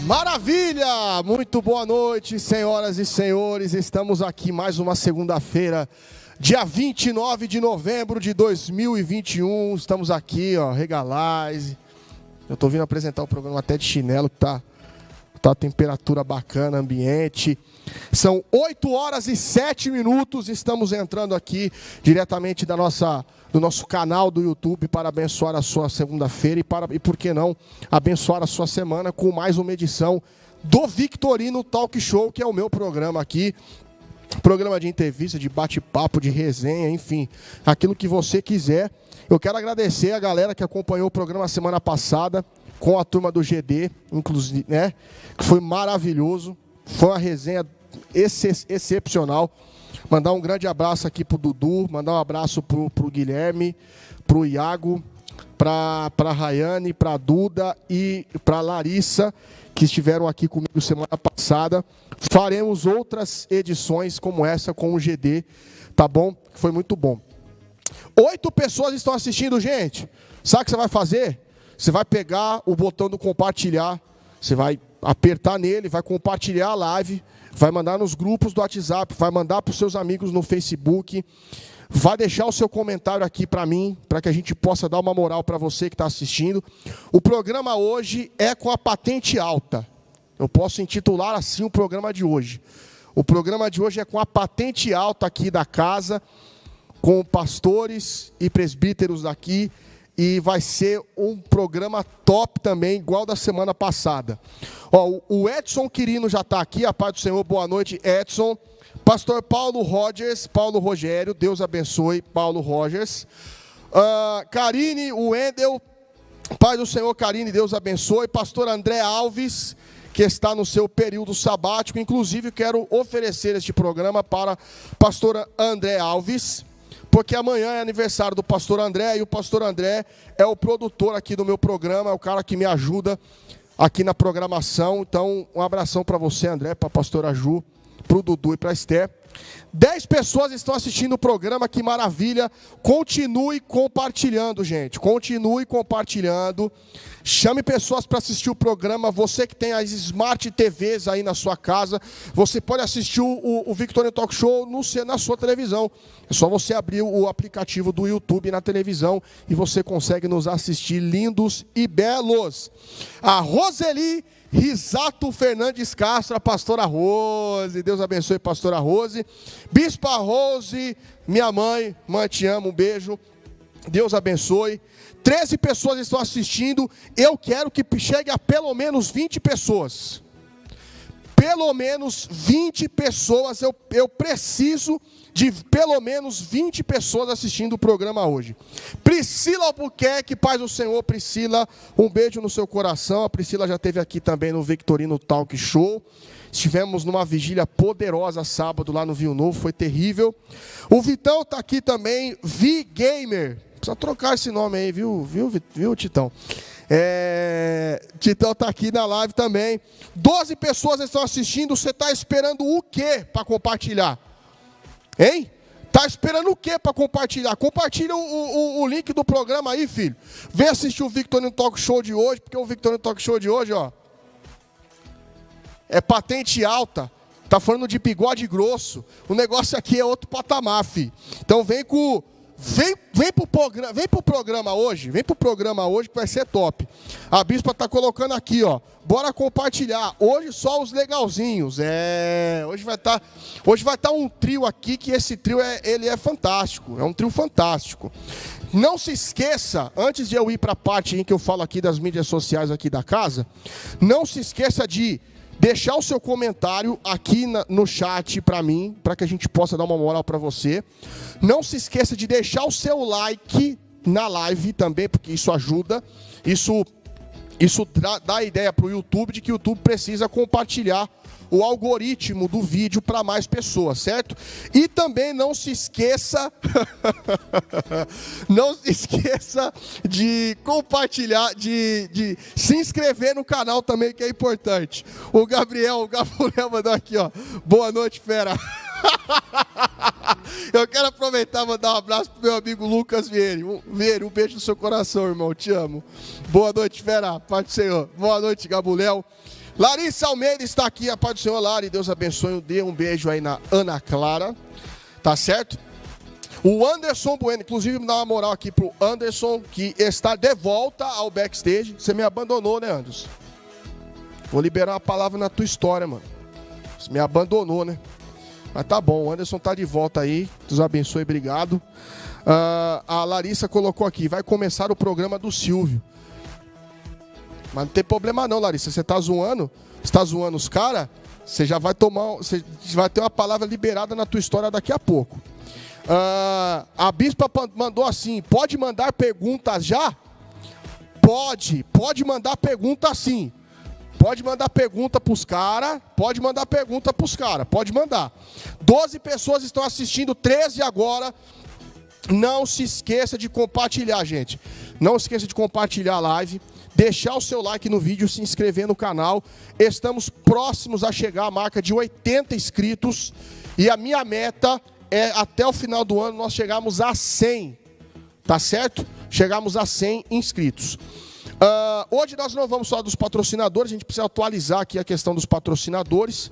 Maravilha! Muito boa noite, senhoras e senhores. Estamos aqui mais uma segunda-feira, dia 29 de novembro de 2021. Estamos aqui, ó, Regalize. Eu tô vindo apresentar o programa até de chinelo, que tá temperatura bacana, ambiente. São 8 horas e 7 minutos. Estamos entrando aqui diretamente do nosso canal do YouTube para abençoar a sua segunda-feira e por que não, abençoar a sua semana com mais uma edição do Victorino Talk Show, que é o meu programa aqui. Programa de entrevista, de bate-papo, de resenha, enfim, aquilo que você quiser. Eu quero agradecer a galera que acompanhou o programa semana passada com a turma do GD, inclusive, né? Que foi maravilhoso. Foi uma resenha excepcional. Mandar um grande abraço aqui pro Dudu, mandar um abraço pro Guilherme, pro Iago, pra Rayane, pra Duda e pra Larissa, que estiveram aqui comigo semana passada. Faremos outras edições como essa com o GD, tá bom? Foi muito bom. 8 pessoas estão assistindo, gente. Sabe o que você vai fazer? Você vai pegar o botão do compartilhar, você vai apertar nele, vai compartilhar a live, vai mandar nos grupos do WhatsApp, vai mandar para os seus amigos no Facebook, vai deixar o seu comentário aqui para mim, para que a gente possa dar uma moral para você que está assistindo. O programa hoje é com a patente alta. Eu posso intitular assim o programa de hoje. O programa de hoje é com a patente alta aqui da casa, com pastores e presbíteros daqui, e vai ser um programa top também, igual da semana passada. Ó, o Edson Quirino já está aqui, a paz do Senhor, boa noite, Edson. Pastor Paulo Rogério, Deus abençoe, Paulo Rogers. Karine, o Wendel, paz do Senhor, Karine, Deus abençoe. Pastor André Alves, que está no seu período sabático, inclusive quero oferecer este programa para pastor André Alves, porque amanhã é aniversário do pastor André, e o pastor André é o produtor aqui do meu programa, é o cara que me ajuda aqui na programação. Então, um abração para você, André, para a pastora Ju, para o Dudu e para a Esther. 10 pessoas estão assistindo o programa, que maravilha. Continue compartilhando, gente. Continue compartilhando. Chame pessoas para assistir o programa. Você que tem as Smart TVs aí na sua casa, você pode assistir o Victorino Talk Show na sua televisão. É só você abrir o aplicativo do YouTube na televisão e você consegue nos assistir lindos e belos. A Roseli Risato Fernandes Castro, a pastora Rose, Deus abençoe, pastora Rose. Bispa Rose, minha mãe, te amo, um beijo, Deus abençoe. 13 pessoas estão assistindo, eu quero que chegue a pelo menos 20 pessoas. Pelo menos 20 pessoas, eu preciso de pelo menos 20 pessoas assistindo o programa hoje. Priscila Albuquerque, paz do Senhor, Priscila, um beijo no seu coração. A Priscila já esteve aqui também no Victorino Talk Show. Estivemos numa vigília poderosa sábado lá no Rio Novo, foi terrível. O Vitão está aqui também, V-Gamer. Precisa trocar esse nome aí, viu Titão? Titão está aqui na live também. 12 pessoas estão assistindo. Você está esperando o quê para compartilhar? Hein? Tá esperando o quê para compartilhar? Compartilha o link do programa aí, filho. Vem assistir o Victorino Talk Show de hoje, porque o Victorino Talk Show de hoje, ó, é patente alta. Tá falando de bigode grosso. O negócio aqui é outro patamar, filho. Então vem pro programa hoje que vai ser top. A bispa tá colocando aqui, ó. Bora compartilhar. Hoje só os legalzinhos. Hoje vai estar um trio aqui, que esse trio ele é fantástico. É um trio fantástico. Não se esqueça, antes de eu ir para a parte em que eu falo aqui das mídias sociais aqui da casa, não se esqueça de deixar o seu comentário aqui no chat para mim, para que a gente possa dar uma moral para você. Não se esqueça de deixar o seu like na live também, porque isso ajuda. Isso dá ideia para o YouTube de que o YouTube precisa compartilhar o algoritmo do vídeo para mais pessoas, certo? E também não se esqueça de compartilhar, de se inscrever no canal também, que é importante. O Gabriel mandou aqui, ó. Boa noite, fera. Eu quero aproveitar e mandar um abraço pro meu amigo Lucas Vieira. Um beijo no seu coração, irmão. Te amo. Boa noite, fera. Paz do Senhor. Boa noite, Gabriel. Larissa Almeida está aqui, a paz do Senhor, Lari, Deus abençoe, dê um beijo aí na Ana Clara, tá certo? O Anderson Bueno, inclusive me dá uma moral aqui pro Anderson, que está de volta ao backstage. Você me abandonou, né, Anderson? Vou liberar uma palavra na tua história, mano. Você me abandonou, né? Mas tá bom, o Anderson tá de volta aí, Deus abençoe, obrigado. A Larissa colocou aqui, vai começar o programa do Silvio. Mas não tem problema não, Larissa, você tá zoando? Você tá zoando os caras? Você já vai tomar, você vai ter uma palavra liberada na tua história daqui a pouco. A bispa mandou assim, pode mandar perguntas já? Pode mandar pergunta sim. Pode mandar pergunta pros caras, pode mandar. 12 pessoas estão assistindo, 13 agora. Não se esqueça de compartilhar, gente. Não esqueça de compartilhar a live, deixar o seu like no vídeo, se inscrever no canal. Estamos próximos a chegar à marca de 80 inscritos. E a minha meta é, até o final do ano, nós chegarmos a 100. Tá certo? Chegarmos a 100 inscritos. Hoje nós não vamos falar dos patrocinadores, a gente precisa atualizar aqui a questão dos patrocinadores.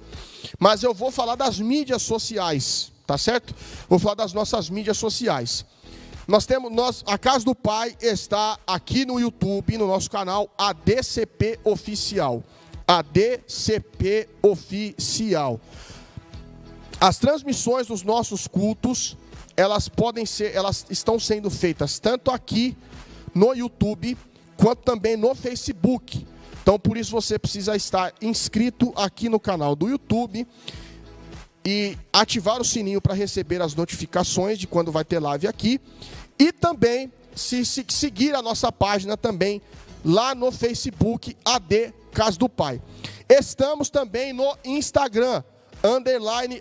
Mas eu vou falar das mídias sociais, tá certo? Vou falar das nossas mídias sociais. A Casa do Pai está aqui no YouTube, no nosso canal ADCP Oficial. ADCP Oficial. As transmissões dos nossos cultos, elas estão sendo feitas tanto aqui no YouTube, quanto também no Facebook. Então, por isso você precisa estar inscrito aqui no canal do YouTube e ativar o sininho para receber as notificações de quando vai ter live aqui. E também se seguir a nossa página também lá no Facebook, AD Casa do Pai. Estamos também no Instagram,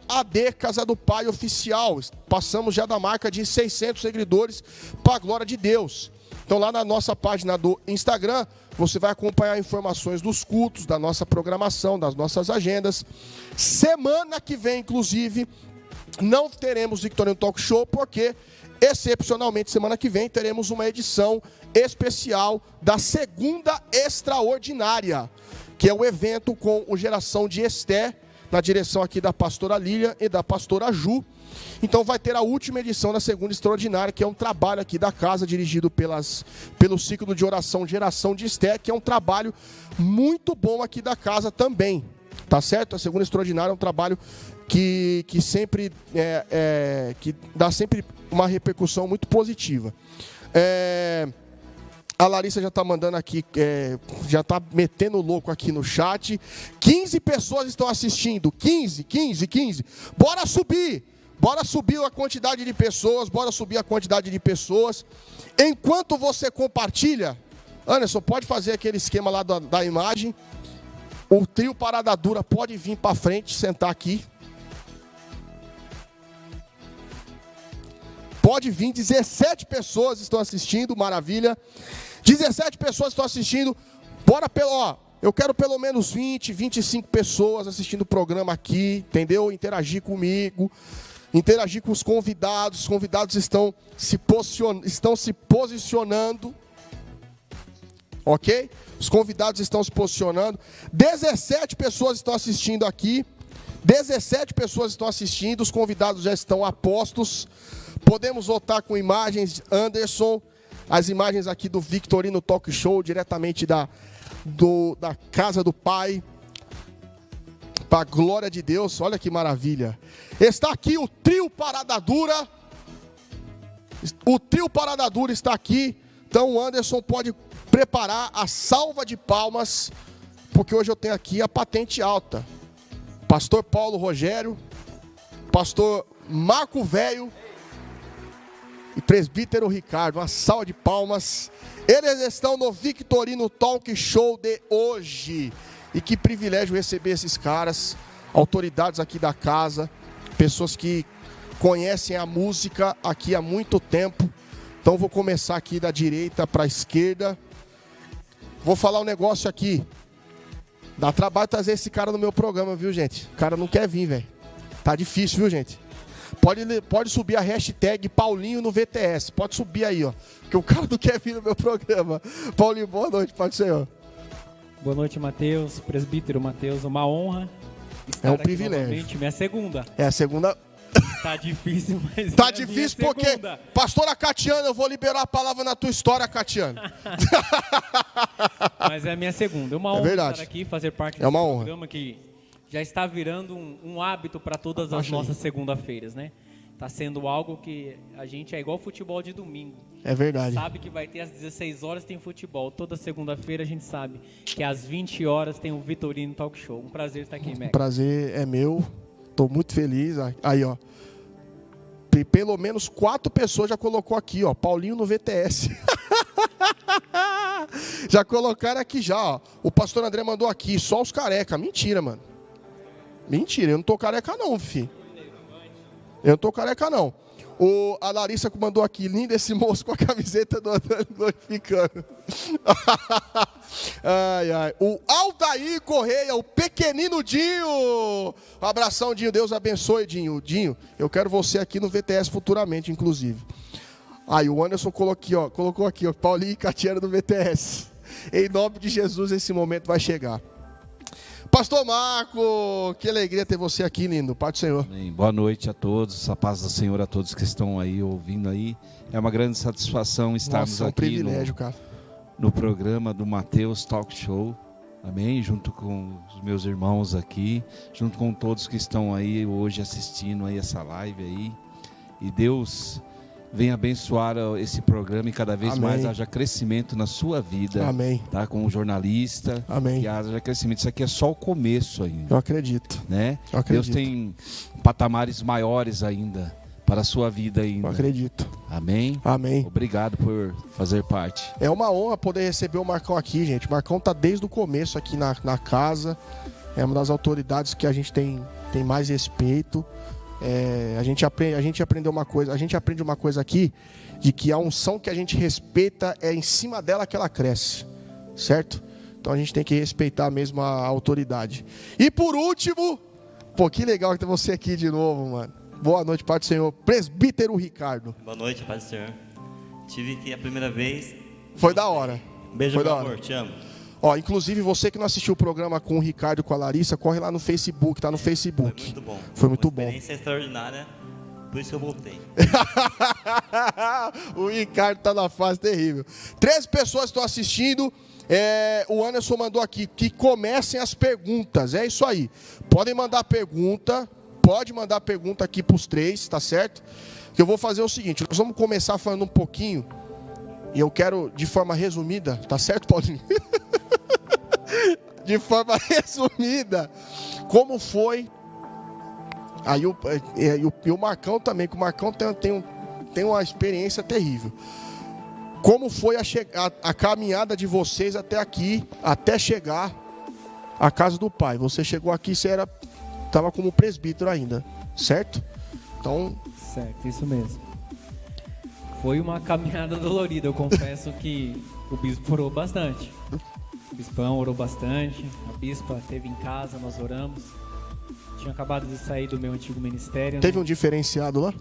_AD Casa do Pai Oficial. Passamos já da marca de 600 seguidores, para a glória de Deus. Então lá na nossa página do Instagram, você vai acompanhar informações dos cultos, da nossa programação, das nossas agendas. Semana que vem, inclusive, não teremos Victorino Talk Show, porque, excepcionalmente, semana que vem, teremos uma edição especial da Segunda Extraordinária, que é o evento com o Geração de Esté, na direção aqui da pastora Lília e da pastora Ju. Então vai ter a última edição da Segunda Extraordinária, que é um trabalho aqui da casa, dirigido pelo ciclo de oração Geração de Esté, que é um trabalho muito bom aqui da casa também, tá certo? A Segunda Extraordinária é um trabalho que sempre que dá sempre uma repercussão muito positiva. A Larissa já está mandando aqui, já está metendo louco aqui no chat. 15 pessoas estão assistindo. 15. Bora subir a quantidade de pessoas. Enquanto você compartilha, Anderson, pode fazer aquele esquema lá da imagem. O trio Parada Dura pode vir para frente, sentar aqui. Pode vir, 17 pessoas estão assistindo, maravilha. 17 pessoas estão assistindo. Eu quero pelo menos 20, 25 pessoas assistindo o programa aqui, entendeu? Interagir comigo, interagir com os convidados. Os convidados estão se posicionando. Ok? Os convidados estão se posicionando. 17 pessoas estão assistindo aqui. 17 pessoas estão assistindo. Os convidados já estão a postos. Podemos voltar com imagens, Anderson. As imagens aqui do Victorino Talk Show, diretamente da Casa do Pai. Para a glória de Deus, olha que maravilha. Está aqui o trio Parada Dura. O trio Parada Dura está aqui. Então o Anderson pode preparar a salva de palmas, porque hoje eu tenho aqui a patente alta. Pastor Paulo Rogério, Pastor Marco Velho e presbítero Ricardo, uma salva de palmas. Eles estão no Victorino Talk Show de hoje. E que privilégio receber esses caras, autoridades aqui da casa, pessoas que conhecem a música aqui há muito tempo. Então vou começar aqui da direita para a esquerda. Vou falar um negócio aqui. Dá trabalho trazer esse cara no meu programa, viu, gente? O cara não quer vir, velho. Tá difícil, viu, gente? Pode subir a hashtag Paulinho no VTS. Pode subir aí, ó. Que o cara não quer vir no meu programa. Paulinho, boa noite, Pai do Senhor. Boa noite, Mateus, presbítero Mateus, uma honra estar É um aqui privilégio. novamente. Minha segunda. É a segunda. Tá difícil, mas Tá é a difícil minha porque, segunda. pastora Catiana, eu vou liberar a palavra na tua história, Catiana. Mas é a minha segunda. É uma honra verdade. estar aqui, fazer parte É uma desse honra. programa que já está virando um hábito para todas as nossas segunda-feiras, né? Tá sendo algo que a gente é igual futebol de domingo. É verdade. Sabe que vai ter às 16 horas tem futebol. Toda segunda-feira a gente sabe que às 20 horas tem o Vitorino Talk Show. Um prazer estar aqui, O Mac. prazer é meu. Tô muito feliz. Aí, ó. Pelo menos 4 pessoas já colocou aqui, ó. Paulinho no VTS. Já colocaram aqui já, ó. O pastor André mandou aqui, só os careca. Mentira, mano. Mentira, eu não tô careca não, filho. Eu não tô careca não. A Larissa mandou aqui, lindo esse moço com a camiseta do André glorificando. Ai, ai. O Aldair Correia, o pequenino Dinho. Um abração, Dinho. Deus abençoe, Dinho. Dinho, eu quero você aqui no VTS futuramente, inclusive. Aí o Anderson colocou aqui, ó, Paulinho e Catiana do VTS. Em nome de Jesus, esse momento vai chegar. Pastor Marco, que alegria ter você aqui, lindo. Pai do Senhor. Amém. Boa noite a todos, a paz do Senhor a todos que estão aí ouvindo aí. É uma grande satisfação estarmos Nossa, é um aqui privilégio, cara. no programa do Mateus Talk Show. Amém? Junto com os meus irmãos aqui, junto com todos que estão aí hoje assistindo aí essa live aí. E Deus venha abençoar esse programa e cada vez Amém. mais haja crescimento na sua vida. Amém. Tá? Como jornalista. Amém. Que haja crescimento. Isso aqui é só o começo ainda. Eu acredito. Né? Eu acredito. Deus tem patamares maiores ainda para a sua vida ainda. Eu acredito. Amém? Amém. Obrigado por fazer parte. É uma honra poder receber o Marcão aqui, gente. O Marcão tá desde o começo aqui na casa. É uma das autoridades que a gente tem mais respeito. A gente aprende uma coisa aqui, de que a unção que a gente respeita é em cima dela que ela cresce, certo? Então a gente tem que respeitar mesmo a autoridade. E por último, pô, que legal ter você aqui de novo, mano. Boa noite, Pai do Senhor. Presbítero Ricardo. Boa noite, Pai do Senhor. Tive aqui a primeira vez. Foi da hora. Beijo, Foi meu da hora. amor, te amo. Ó, inclusive você que não assistiu o programa com o Ricardo e com a Larissa, corre lá no Facebook, tá no Foi Facebook. muito bom. Foi muito Uma bom. experiência extraordinária, por isso que eu voltei. O Ricardo tá na fase terrível. 3 pessoas estão assistindo. O Anderson mandou aqui que comecem as perguntas. É isso aí. Podem mandar pergunta. Pode mandar pergunta aqui pros 3, tá certo? Que eu vou fazer o seguinte: nós vamos começar falando um pouquinho. E eu quero, de forma resumida, tá certo, Paulinho? De forma resumida, como foi. Aí o Marcão também, que o Marcão tem uma experiência terrível. Como foi a caminhada de vocês até aqui, até chegar à casa do Pai? Você chegou aqui, você estava como presbítero ainda, certo? Então, Certo, isso mesmo. Foi uma caminhada dolorida, eu confesso que o bispo orou bastante. O bispão orou bastante, a bispa esteve em casa, nós oramos. Tinha acabado de sair do meu antigo ministério. teve um diferenciado lá?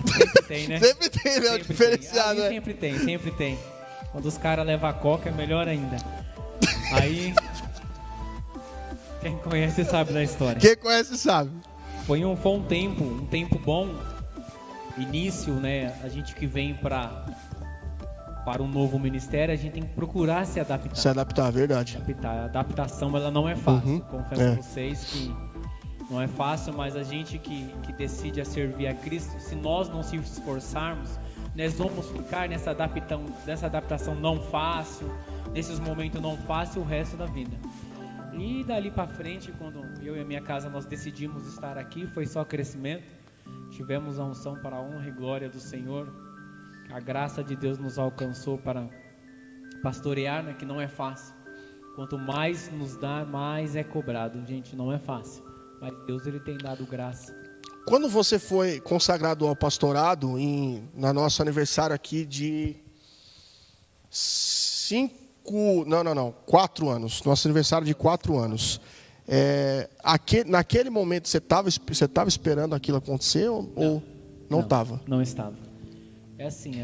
Sempre tem, né? Sempre tem, né? O Sempre diferenciado, tem. né? Sempre tem. Quando os caras levam a coca é melhor ainda. Aí, quem conhece sabe da história. Quem conhece sabe. Foi um tempo bom. Início, né? A gente que vem para um novo ministério, a gente tem que procurar se adaptar. Se adaptar, verdade. A adaptação ela não é fácil. Uhum, Confesso a vocês que não é fácil, mas a gente que decide a servir a Cristo, se nós não se esforçarmos, nós vamos ficar nessa adaptação não fácil, nesses momentos não fácil o resto da vida. E dali para frente, quando eu e a minha casa nós decidimos estar aqui, foi só crescimento. Tivemos a unção para a honra e glória do Senhor. A graça de Deus nos alcançou para pastorear, né, que não é fácil. Quanto mais nos dá, mais é cobrado. Gente, não é fácil. Mas Deus ele tem dado graça. Quando você foi consagrado ao pastorado, na nosso aniversário aqui de 4 anos. Nosso aniversário de 4 anos. Naquele momento você estava esperando aquilo acontecer ou não estava? Não estava. É assim,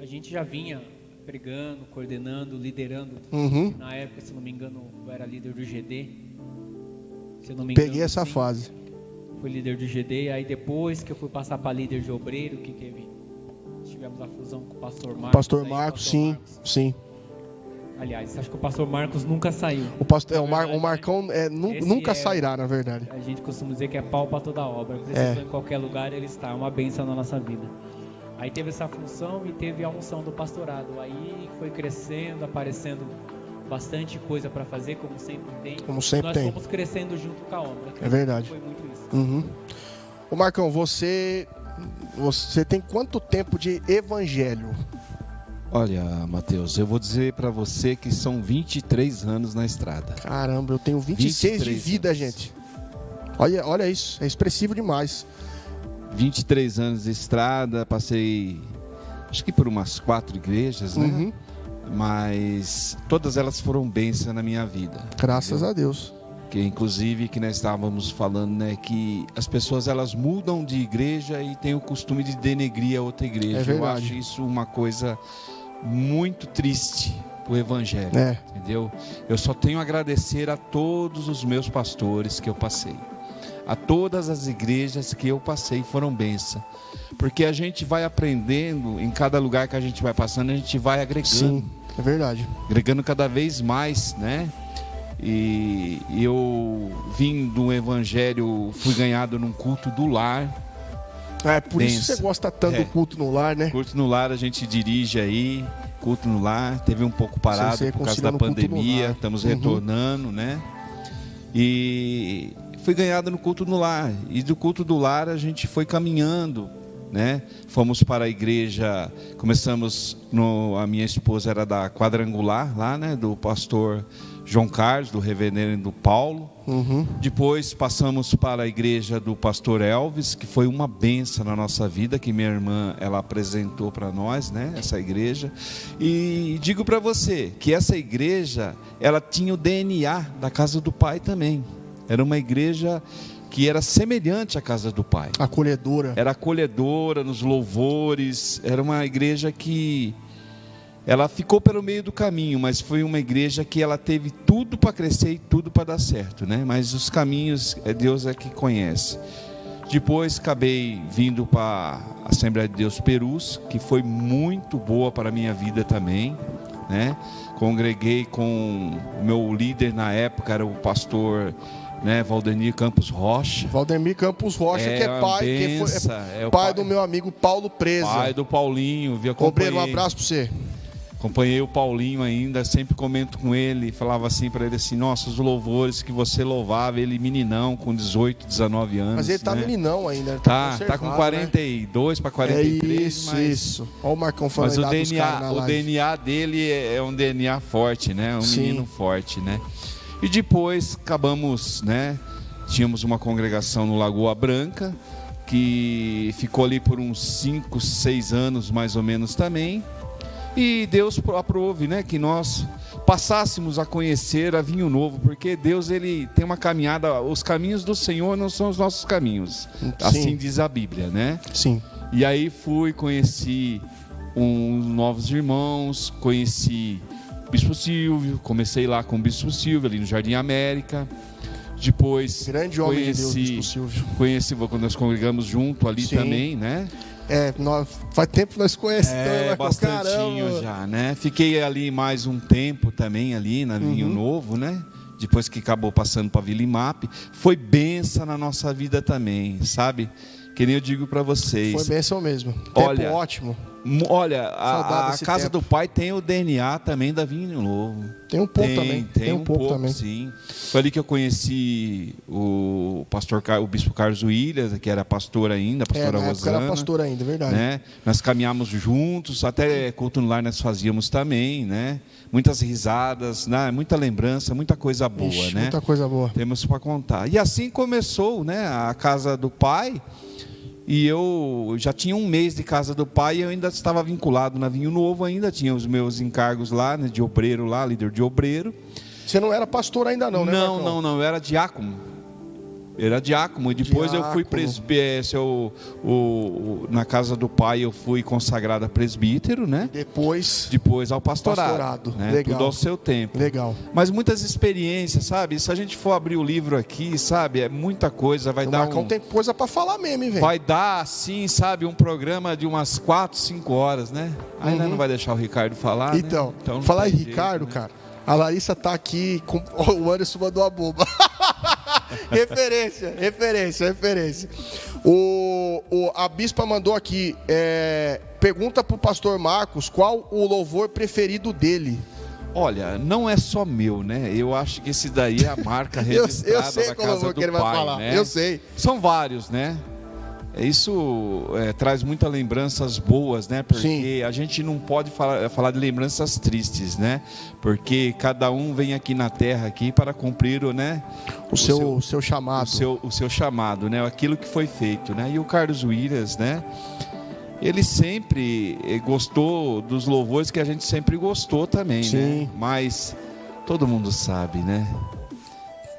a gente já vinha pregando, coordenando, liderando. Uhum. Na época, se não me engano, eu era líder do GD. Se eu não me engano, Peguei essa sim. fase. Fui líder do GD, aí depois que eu fui passar para líder de obreiro, que tivemos a fusão com o pastor Marcos. Pastor aí, Marcos, pastor sim, Marcos. sim. Aliás, acho que o pastor Marcos nunca saiu. O Marcão nunca sairá, na verdade. A gente costuma dizer que é pau para toda obra. Você É. for em qualquer lugar, ele está. É uma bênção na nossa vida. Aí teve essa função e teve a unção do pastorado. Aí foi crescendo, aparecendo bastante coisa para fazer, como sempre tem. Como sempre Nós tem. fomos crescendo junto com a obra. É verdade. Foi muito isso. Uhum. Ô Marcão, você tem quanto tempo de evangelho? Olha, Mateus, eu vou dizer para você que são 23 anos na estrada. Caramba, eu tenho 26 de 23 vida, anos. gente. Olha isso, é expressivo demais. 23 anos de estrada, passei acho que por umas 4 igrejas, né? Uhum. Mas todas elas foram bênçãos na minha vida. Graças a Deus. Que inclusive que nós estávamos falando, né, que as pessoas elas mudam de igreja e têm o costume de denegrir a outra igreja. É Eu verdade. acho isso uma coisa muito triste pro evangelho, É. entendeu? Eu só tenho a agradecer a todos os meus pastores que eu passei. A todas as igrejas que eu passei foram bênção. Porque a gente vai aprendendo, em cada lugar que a gente vai passando, a gente vai agregando. Sim, é verdade. Agregando cada vez mais, né? E eu vim do evangelho, fui ganhado num culto do lar. É por isso que Benção. você gosta tanto É. do culto no lar, né? Culto no lar a gente dirige aí, culto no lar, teve um pouco parado Você por causa reconcilia da no culto no pandemia, lar. estamos Uhum. retornando, né? E fui ganhado no culto no lar. E do culto do lar a gente foi caminhando, né? Fomos para a igreja, começamos a minha esposa era da Quadrangular lá, né, do pastor João Carlos, do reverendo Paulo. Uhum. Depois passamos para a igreja do pastor Elvis, que foi uma benção na nossa vida, que minha irmã ela apresentou para nós, né, essa igreja. E digo para você que essa igreja, ela tinha o DNA da casa do Pai também. Era uma igreja que era semelhante à casa do Pai. Acolhedora. Era acolhedora nos louvores, era uma igreja que ela ficou pelo meio do caminho, mas foi uma igreja que ela teve tudo para crescer e tudo para dar certo, né? Mas os caminhos, Deus é que conhece. Depois acabei vindo para a Assembleia de Deus Perus, que foi muito boa para a minha vida também, né? Congreguei com o meu líder na época, era o pastor, né, Valdemir Campos Rocha. Valdemir Campos Rocha, que é uma pai, benção, é pai do meu amigo Paulo Presa. Pai do Paulinho, Obreiro, um abraço para você. Acompanhei o Paulinho ainda, sempre comento com ele, falava assim para ele assim, nossa, os louvores que você louvava, ele meninão, com 18, 19 anos. Mas ele tá né? meninão ainda, ele Tá com conservado, 42 para né? 43. É isso. Olha o Marcão falando Mas o a idade dos caras na o live. DNA dele é um DNA forte, né? Um Sim. menino forte, né? E depois acabamos, né? Tínhamos uma congregação no Lagoa Branca, que ficou ali por uns 5, 6 anos mais ou menos também. E Deus aprove, né, que nós passássemos a conhecer a Vinho Novo, porque Deus ele tem uma caminhada, os caminhos do Senhor não são os nossos caminhos, assim diz a Bíblia, né? Sim. E aí conheci uns novos irmãos, conheci o Bispo Silvio, comecei lá com o Bispo Silvio ali no Jardim América. Depois Grande homem de Deus, Bispo Silvio. Conheci quando nós congregamos junto ali Sim. também, né? Faz tempo que nós conhecemos. Bastantinho já, né? Fiquei ali mais um tempo também ali na Vinho Novo, né? Depois que acabou passando para Vila Imap, foi benção na nossa vida também, sabe? Que nem eu digo para vocês. Foi bênção mesmo. Olha, Tempo ótimo. Olha, Saudade a desse casa tempo. do Pai tem o DNA também da Vinho Novo. Tem um pouco também. Tem um pouco também. sim. Foi ali que eu conheci o Bispo Carlos Williams, que era pastor ainda, a pastora na época Rosana. era pastor ainda, verdade. Né? Nós caminhamos juntos, até culto no lar nós fazíamos também, né? Muitas risadas, né? Muita lembrança, muita coisa boa, Ixi, né? muita coisa boa. Temos para contar. E assim começou, né? A casa do Pai. E eu já tinha um mês de casa do Pai e eu ainda estava vinculado na Vinho Novo, ainda tinha os meus encargos lá, né, de obreiro lá, líder de obreiro. Você não era pastor ainda não, né, Marcão? Não, eu era diácono. era diácono, e depois eu fui na casa do pai eu fui consagrado a presbítero, né? Depois ao pastorado. Né? Legal. Tudo ao seu tempo. Legal. Mas muitas experiências, sabe? Se a gente for abrir o livro aqui, sabe? É muita coisa, vai dar Marcão tem coisa para falar mesmo, hein, velho? Vai dar, assim, sabe? Um programa de umas 4, 5 horas, né? Aí não vai deixar o Ricardo falar, Então falar em Ricardo, jeito, né? Cara, a Larissa tá aqui com o Anderson mandou a bomba. referência. A bispa mandou aqui, pergunta pro pastor Marcos qual o louvor preferido dele. Olha, não é só meu, né? Eu acho que esse daí é a marca registrada eu sei da casa do pai, né? Eu sei. São vários, né? Isso traz muitas lembranças boas, né? Porque Sim. A gente não pode falar de lembranças tristes, né? Porque cada um vem aqui na terra aqui para cumprir, né? O seu chamado. O seu chamado, né? Aquilo que foi feito, né? E o Carlos Williams, né? Ele sempre gostou dos louvores que a gente sempre gostou também, Sim. né? Mas todo mundo sabe, né?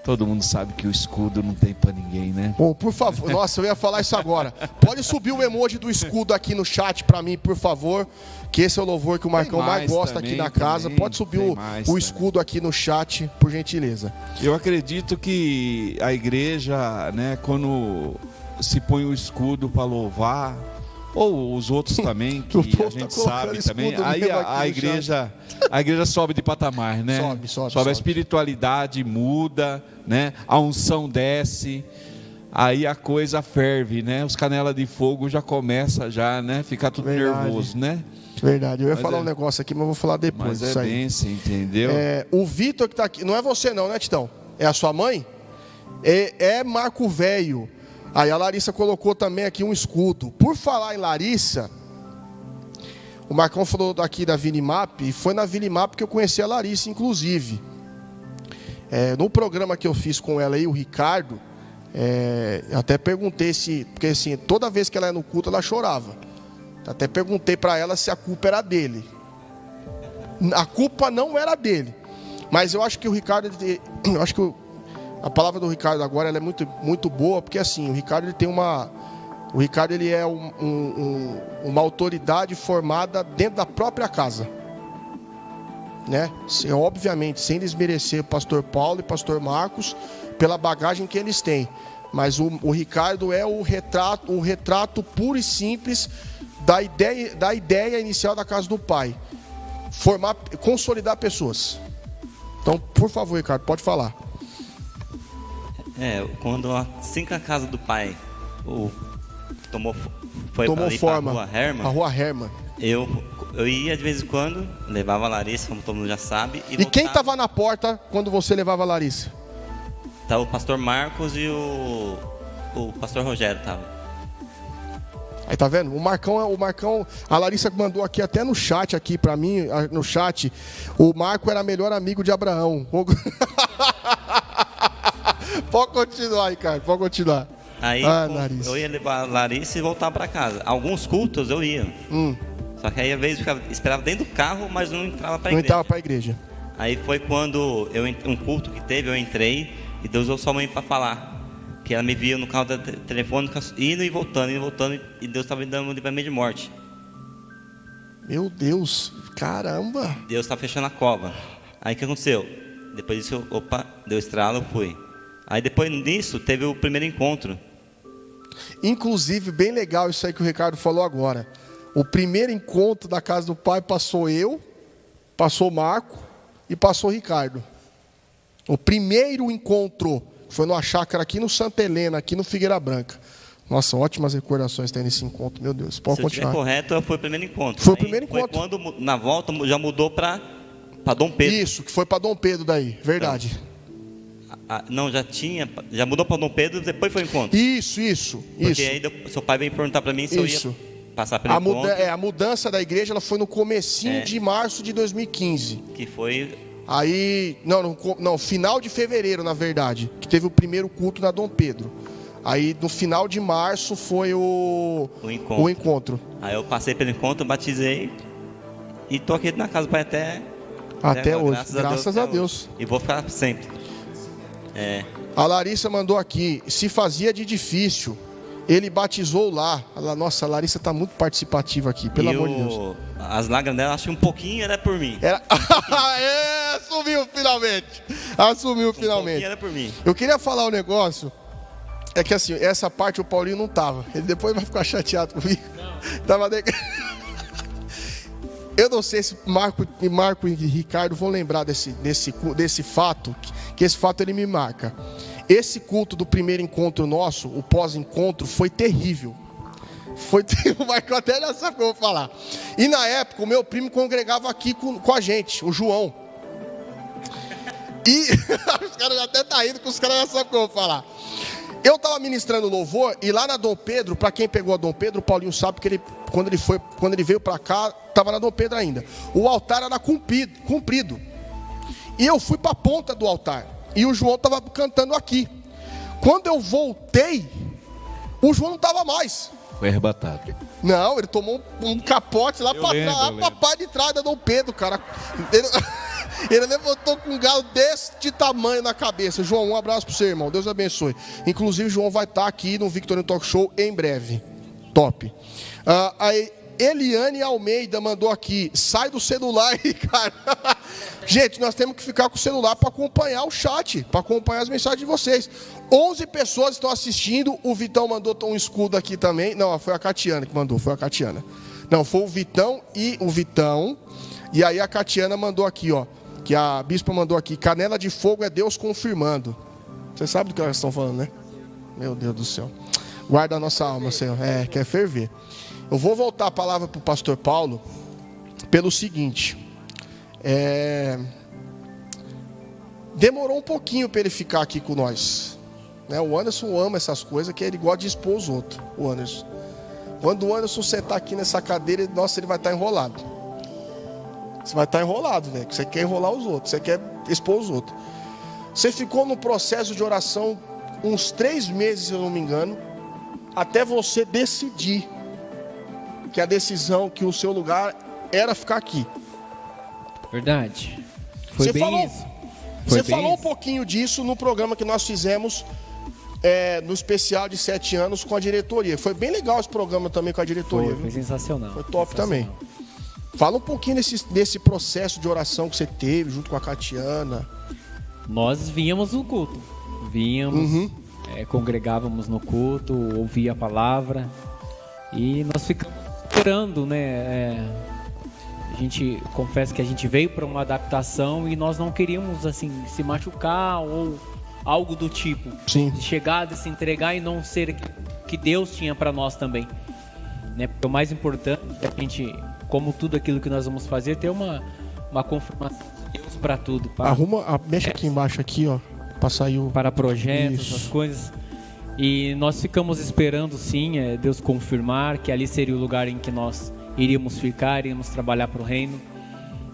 Todo mundo sabe que o escudo não tem pra ninguém, né? Bom, por favor, nossa, eu ia falar isso agora. Pode subir o emoji do escudo aqui no chat pra mim, por favor. Que esse é o louvor que o Marcão mais gosta também, aqui na casa. Pode subir o escudo aqui no chat, por gentileza. Eu acredito que a igreja, né, quando se põe o escudo para louvar, ou os outros também, que a gente sabe também, aí a igreja sobe de patamar, né? Sobe. A espiritualidade muda, né? A unção desce, aí a coisa ferve, né? Os canelas de fogo já começa já, né? Ficar tudo nervoso, né? Verdade, eu ia falar um negócio aqui, mas vou falar depois. Mas bem, entendeu? O Vitor que tá aqui, não é você não, né, Titão? É a sua mãe? É Marco Velho. Aí a Larissa colocou também aqui um escudo. Por falar em Larissa, o Marcão falou aqui da Vinimap, e foi na Vinimap que eu conheci a Larissa, inclusive. No programa que eu fiz com ela e o Ricardo, até perguntei porque assim, toda vez que ela ia no culto, ela chorava. Até perguntei para ela se a culpa era dele. A culpa não era dele. Mas eu acho que o Ricardo, a palavra do Ricardo agora ela é muito, muito boa, porque assim, o Ricardo ele é uma autoridade formada dentro da própria casa, né? Obviamente, sem desmerecer o pastor Paulo e pastor Marcos pela bagagem que eles têm, mas o Ricardo é o retrato puro e simples da ideia inicial da casa do pai, consolidar pessoas. Então, por favor, Ricardo, pode falar. Quando assim que a casa do pai tomou forma, a Rua Herman, eu ia de vez em quando, levava a Larissa, como todo mundo já sabe. E quem estava na porta quando você levava a Larissa? Tava o pastor Marcos e o pastor Rogério tava. Aí tá vendo? O Marcão, a Larissa mandou aqui até no chat aqui pra mim, no chat, o Marco era melhor amigo de Abraão. Pode continuar, Ricardo, pode continuar. Aí eu ia levar a Larissa e voltar para casa. Alguns cultos eu ia. Só que aí às vezes eu esperava dentro do carro, mas não entrava para a igreja. Não entrava para a igreja. Aí foi quando um culto que teve, eu entrei e Deus usou sua mãe para falar. Que ela me via no carro da telefônica indo e voltando, e Deus estava me dando um livramento de morte. Meu Deus, caramba! Deus estava fechando a cova. Aí o que aconteceu? Depois disso, deu estralo, eu fui. Aí depois disso, teve o primeiro encontro. Inclusive, bem legal isso aí que o Ricardo falou agora. O primeiro encontro da casa do pai passou eu, passou o Marco e passou o Ricardo. O primeiro encontro foi numa chácara aqui no Santa Helena, aqui no Figueira Branca. Nossa, ótimas recordações tem nesse encontro, meu Deus. Pode continuar. Se eu estiver correto, foi o primeiro encontro. Foi o primeiro encontro. Foi quando, na volta, já mudou para Dom Pedro. Isso, que foi para Dom Pedro daí, verdade. Não, já mudou para Dom Pedro, depois foi o encontro. Isso. Porque aí seu pai veio perguntar para mim se eu ia passar pelo encontro. A mudança da igreja ela foi no comecinho de março de 2015. Que foi... Aí, não, final de fevereiro, na verdade, que teve o primeiro culto na Dom Pedro. Aí, no final de março, foi o encontro. Aí eu passei pelo encontro, batizei e tô aqui na casa do pai até hoje, graças a Deus. E vou ficar sempre. A Larissa mandou aqui, se fazia de difícil, ele batizou lá. Nossa, a Larissa está muito participativa aqui, pelo amor de Deus. As lágrimas dela, acho que um pouquinho era por mim. Assumiu finalmente. Assumiu finalmente. Era por mim. Eu queria falar um negócio, é que assim, essa parte o Paulinho não tava. Ele depois vai ficar chateado comigo. Tava Eu não sei se Marco e Ricardo vão lembrar desse fato, que esse fato ele me marca. Esse culto do primeiro encontro nosso, o pós-encontro, foi terrível. O Marco até já sabe o que eu vou falar. E na época, o meu primo congregava aqui com a gente, o João. E os caras já até tá indo, que os caras já sabem o que eu vou falar. Eu estava ministrando louvor, e lá na Dom Pedro, para quem pegou a Dom Pedro, o Paulinho sabe que quando ele veio para cá, estava na Dom Pedro ainda. O altar era comprido. E eu fui para a ponta do altar. E o João estava cantando aqui. Quando eu voltei, o João não estava mais. Foi arrebatado. Não, ele tomou um capote lá para parte de trás da Dom Pedro, cara. Ele levantou com um galo deste tamanho na cabeça. João, um abraço para você, irmão. Deus abençoe. Inclusive, o João vai estar aqui no Victorino Talk Show em breve. Top. Aí, Eliane Almeida mandou aqui, sai do celular, Ricardo. Gente, nós temos que ficar com o celular para acompanhar o chat, para acompanhar as mensagens de vocês. 11 pessoas estão assistindo, o Vitão mandou um escudo aqui também. Não, foi a Catiana que mandou, foi a Catiana. Não, foi o Vitão. E aí a Catiana mandou aqui, ó, que a bispa mandou aqui, canela de fogo é Deus confirmando. Você sabe do que elas estão falando, né? Meu Deus do céu. Guarda a nossa alma, Senhor. Quer ferver. Eu vou voltar a palavra para o pastor Paulo pelo seguinte. Demorou um pouquinho para ele ficar aqui com nós. Né? O Anderson ama essas coisas, que ele gosta de expor os outros. O Anderson. Quando o Anderson sentar aqui nessa cadeira, ele vai estar enrolado. Você vai estar enrolado, velho. Você quer enrolar os outros, você quer expor os outros. Você ficou no processo de oração uns 3 meses, se eu não me engano, até você decidir que a decisão, que o seu lugar era ficar aqui. Verdade. Foi bem isso. Você falou um pouquinho disso no programa que nós fizemos no especial de 7 anos com a diretoria. Foi bem legal esse programa também com a diretoria. Foi sensacional. Foi top também. Fala um pouquinho desse processo de oração que você teve junto com a Catiana. Nós vínhamos no culto. Congregávamos no culto, ouvia a palavra. E nós ficamos esperando, né? A gente confessa que a gente veio para uma adaptação e nós não queríamos assim se machucar ou algo do tipo. Sim. De chegar, de se entregar e não ser que Deus tinha para nós também, né? Porque o mais importante é a gente, como tudo aquilo que nós vamos fazer, ter uma confirmação de Deus para tudo. Mexe aqui embaixo aqui, ó, para sair para projetos, as coisas. E nós ficamos esperando, sim, Deus confirmar que ali seria o lugar em que nós iríamos ficar, iríamos trabalhar para o reino.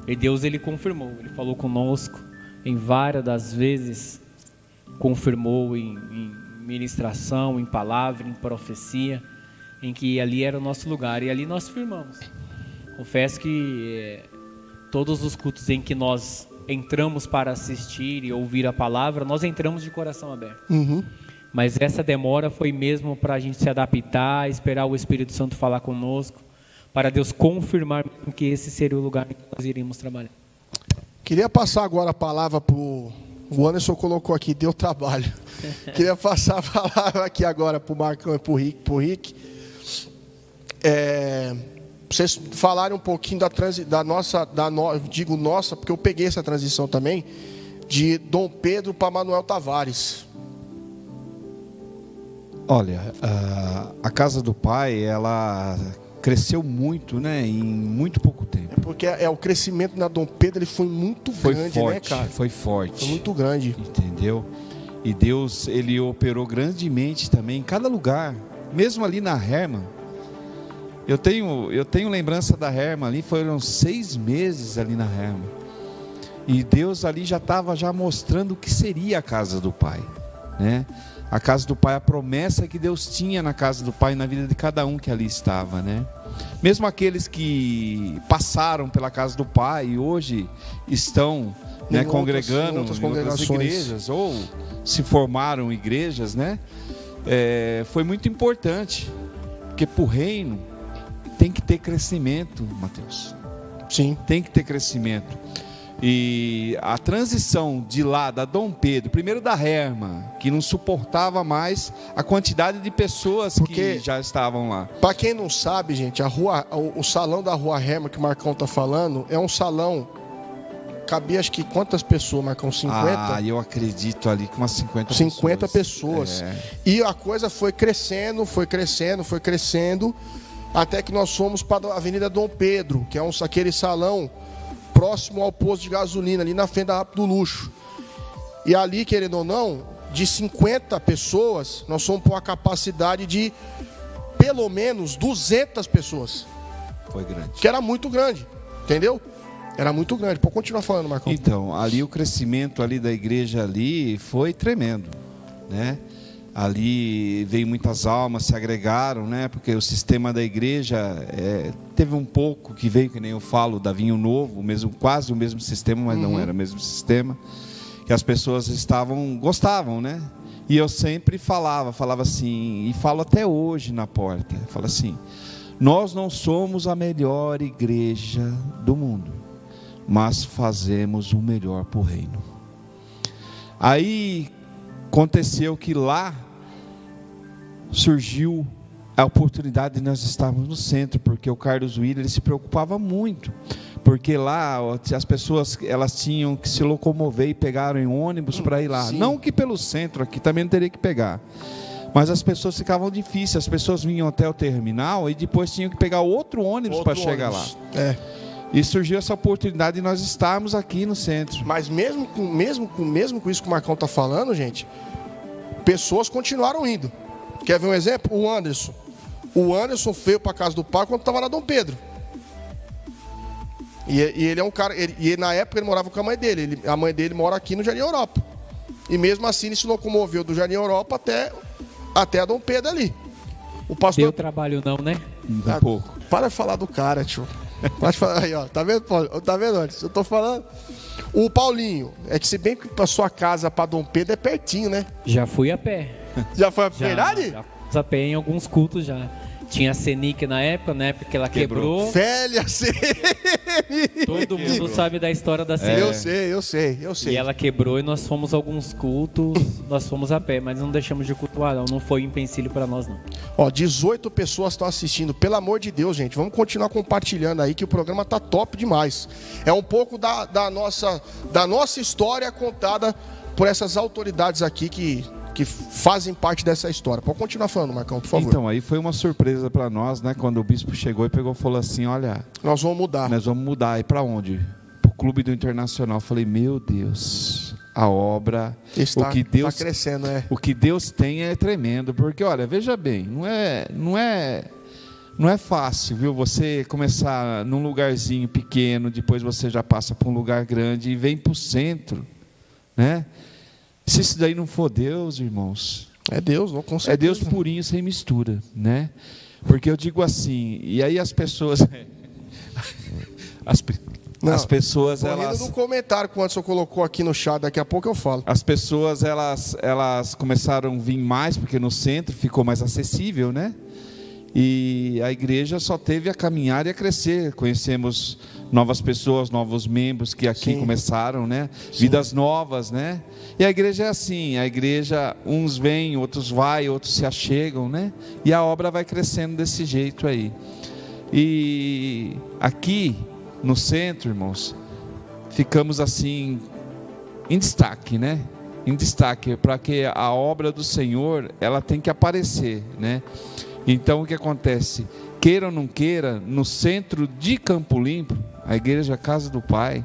E Deus, Ele confirmou, Ele falou conosco em várias das vezes, confirmou em ministração, em palavra, em profecia, em que ali era o nosso lugar. E ali nós firmamos. Confesso que todos os cultos em que nós entramos para assistir e ouvir a palavra, nós entramos de coração aberto. Mas essa demora foi mesmo para a gente se adaptar, esperar o Espírito Santo falar conosco, para Deus confirmar que esse seria o lugar em que nós iríamos trabalhar. Queria passar agora a palavra para o Anderson, colocou aqui, deu trabalho. Queria passar a palavra aqui agora para o Marcão e para o Rick. Vocês falarem um pouquinho nossa, porque eu peguei essa transição também, de Dom Pedro para Manuel Tavares. Olha, a Casa do Pai, ela cresceu muito, né, em muito pouco tempo. Porque o crescimento na Dom Pedro, ele foi muito grande, né, cara? Foi forte. Foi muito grande. Entendeu? E Deus, Ele operou grandemente também em cada lugar, mesmo ali na Herman. Eu tenho lembrança da Herman ali, foram 6 meses ali na Herman. E Deus ali já estava mostrando o que seria a Casa do Pai, né? A casa do Pai, a promessa que Deus tinha na casa do Pai, na vida de cada um que ali estava, né? Mesmo aqueles que passaram pela casa do Pai e hoje estão, né, congregando em outras igrejas ou se formaram igrejas, né? Foi muito importante, porque para o reino tem que ter crescimento, Mateus. Sim. Tem que ter crescimento. E a transição de lá, da Dom Pedro, primeiro da Herma, que não suportava mais a quantidade de pessoas que já estavam lá. Para quem não sabe, gente, o salão da Rua Herma que o Marcão está falando é um salão. Cabia acho que quantas pessoas, Marcão? 50? Eu acredito ali que umas 50 pessoas. E a coisa foi crescendo, até que nós fomos para a Avenida Dom Pedro, que é aquele salão próximo ao posto de gasolina, ali na frente da Rápido Luxo. E ali, querendo ou não, de 50 pessoas, nós fomos para uma capacidade de pelo menos 200 pessoas. Foi grande. Que era muito grande, entendeu? Era muito grande. Pode continuar falando, Marcão. Então, ali o crescimento ali da igreja ali foi tremendo, né? Ali veio muitas almas, se agregaram, né? Porque o sistema da igreja teve um pouco que veio, que nem eu falo, da Vinho Novo, quase o mesmo sistema, mas não era o mesmo sistema. Que as pessoas gostavam, né? E eu sempre falava assim, e falo até hoje na porta, falo assim: nós não somos a melhor igreja do mundo, mas fazemos o melhor para o reino. Aí aconteceu que lá surgiu a oportunidade de nós estarmos no centro, porque o Carlos William, ele se preocupava muito, porque lá as pessoas, elas tinham que se locomover e pegaram em ônibus para ir lá. Sim. Não que pelo centro, aqui também não teria que pegar, mas as pessoas ficavam difíceis, as pessoas vinham até o terminal e depois tinham que pegar outro ônibus para chegar lá. E surgiu essa oportunidade de nós estarmos aqui no centro. Mas mesmo com isso que o Marcão está falando, gente, pessoas continuaram indo. Quer ver um exemplo? O Anderson. O Anderson veio para a casa do Pai quando estava na Dom Pedro. E ele é um cara... E na época ele morava com a mãe dele. A mãe dele mora aqui no Jardim Europa. E mesmo assim ele se locomoveu do Jardim Europa até a Dom Pedro ali. O pastor... Deu trabalho não, né? Um pouco. Para de falar do cara, tio. Pode falar aí, ó. Tá vendo, Paulo? Tá vendo antes? Eu tô falando. O Paulinho, é que se bem que pra sua casa pra Dom Pedro é pertinho, né? Já fui a pé. Já foi a verdade? Já fui a pé em alguns cultos já. Tinha a Senic na época que ela quebrou. Velha Senic! Todo mundo sabe da história da Senic. Eu sei. E ela quebrou e nós fomos a alguns cultos, nós fomos a pé, mas não deixamos de cultuar, não foi um empecilho para nós, não. Ó, 18 pessoas estão assistindo, pelo amor de Deus, gente, vamos continuar compartilhando aí que o programa tá top demais. É um pouco da nossa história contada por essas autoridades aqui que fazem parte dessa história. Pode continuar falando, Marcão, por favor. Então, aí foi uma surpresa para nós, né? Quando o bispo chegou e falou assim: olha, nós vamos mudar. E para onde? Para o Clube do Internacional. Eu falei: meu Deus, a obra, está crescendo, O que Deus tem é tremendo, porque olha, veja bem, não é fácil, viu? Você começar num lugarzinho pequeno, depois você já passa para um lugar grande e vem para o centro, né? Se isso daí não for Deus, irmãos, é Deus, não consegue. É Deus purinho, sem mistura, né? Porque eu digo assim, e aí as pessoas, as pessoas, elas... no comentário que o Anderson colocou aqui no chat, daqui a pouco eu falo. As pessoas, elas começaram a vir mais, porque no centro ficou mais acessível, né? E a igreja só teve a caminhar e a crescer. Conhecemos novas pessoas, novos membros que aqui começaram, né? Sim. Vidas novas, né? E a igreja é assim, a igreja, uns vêm, outros vai, outros se achegam, né? E a obra vai crescendo desse jeito aí. E aqui no centro, irmãos, ficamos assim em destaque, né? Em destaque, para que a obra do Senhor, ela tem que aparecer, né? Então o que acontece? Queira ou não queira, no centro de Campo Limpo, a igreja Casa do Pai,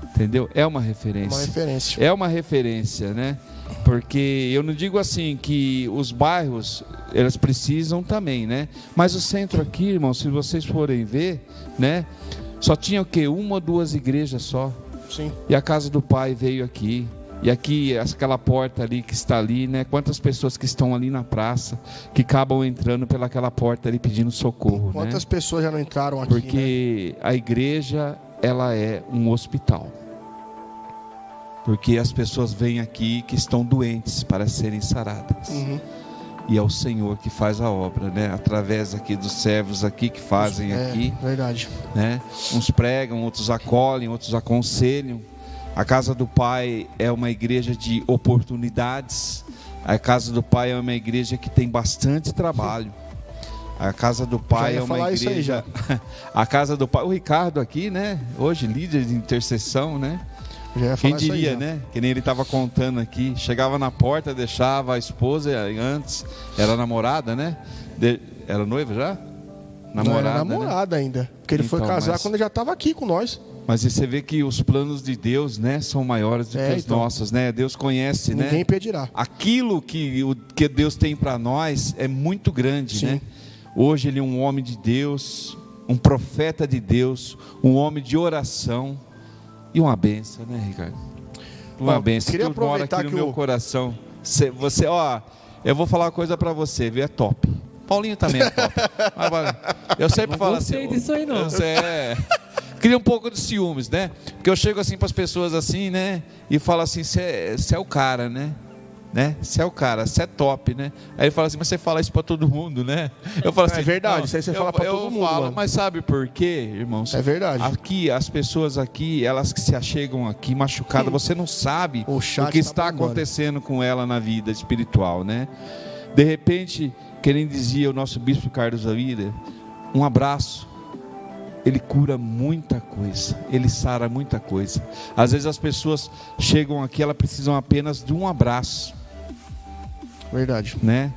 entendeu? É uma referência. É uma referência, né? Porque eu não digo assim que os bairros, eles precisam também, né? Mas o centro aqui, irmão, se vocês forem ver, né? Só tinha o quê? 1 ou 2 igrejas só. Sim. E a Casa do Pai veio aqui. E aqui, aquela porta ali que está ali, né? Quantas pessoas que estão ali na praça, que acabam entrando pelaquela porta ali pedindo socorro, Quantas né? pessoas já não entraram aqui, Porque a igreja, ela é um hospital. Porque as pessoas vêm aqui que estão doentes para serem saradas. E é o Senhor que faz a obra, né? Através aqui dos servos aqui que fazem aqui. Verdade. Né? Uns pregam, outros acolhem, outros aconselham. A casa do Pai é uma igreja de oportunidades. A casa do Pai é uma igreja que tem bastante trabalho. A casa do Pai é uma igreja. A casa do Pai, o Ricardo aqui, né? Hoje líder de intercessão, né? Quem diria, né? Que nem ele estava contando aqui. Chegava na porta, deixava a esposa antes. Era namorada, né? Era noiva já? Namorada. Não, era namorada, né? Ainda. Porque ele foi casar quando ele já estava aqui com nós. Mas você vê que os planos de Deus, né, são maiores do que os nossos, né? Deus conhece, ninguém, né? impedirá. Aquilo que Deus tem para nós é muito grande, Sim. né? Hoje ele é um homem de Deus, um profeta de Deus, um homem de oração e uma benção, né, Ricardo? Uma benção. Queria Tudo mora aqui no meu coração. Você, ó, eu vou falar uma coisa para você, viu? É top. Paulinho também é top. Eu sempre falo assim. Não gostei disso aí, não. Cria um pouco de ciúmes, né? Porque eu chego assim para as pessoas assim, né? E falo assim, você é o cara, né? Você é o cara, você é top, né? Aí ele fala assim, mas você fala isso para todo mundo, né? Eu falo assim, é verdade, isso aí você fala para todo mundo. Falo, mas sabe por quê, irmãos? É verdade. Aqui, as pessoas aqui, elas que se achegam aqui machucadas, você não sabe o que está acontecendo com ela na vida espiritual, né? De repente, que nem dizia o nosso bispo Carlos Avira, um abraço. Ele cura muita coisa, ele sara muita coisa. Às vezes as pessoas chegam aqui, elas precisam apenas de um abraço. Verdade. Né?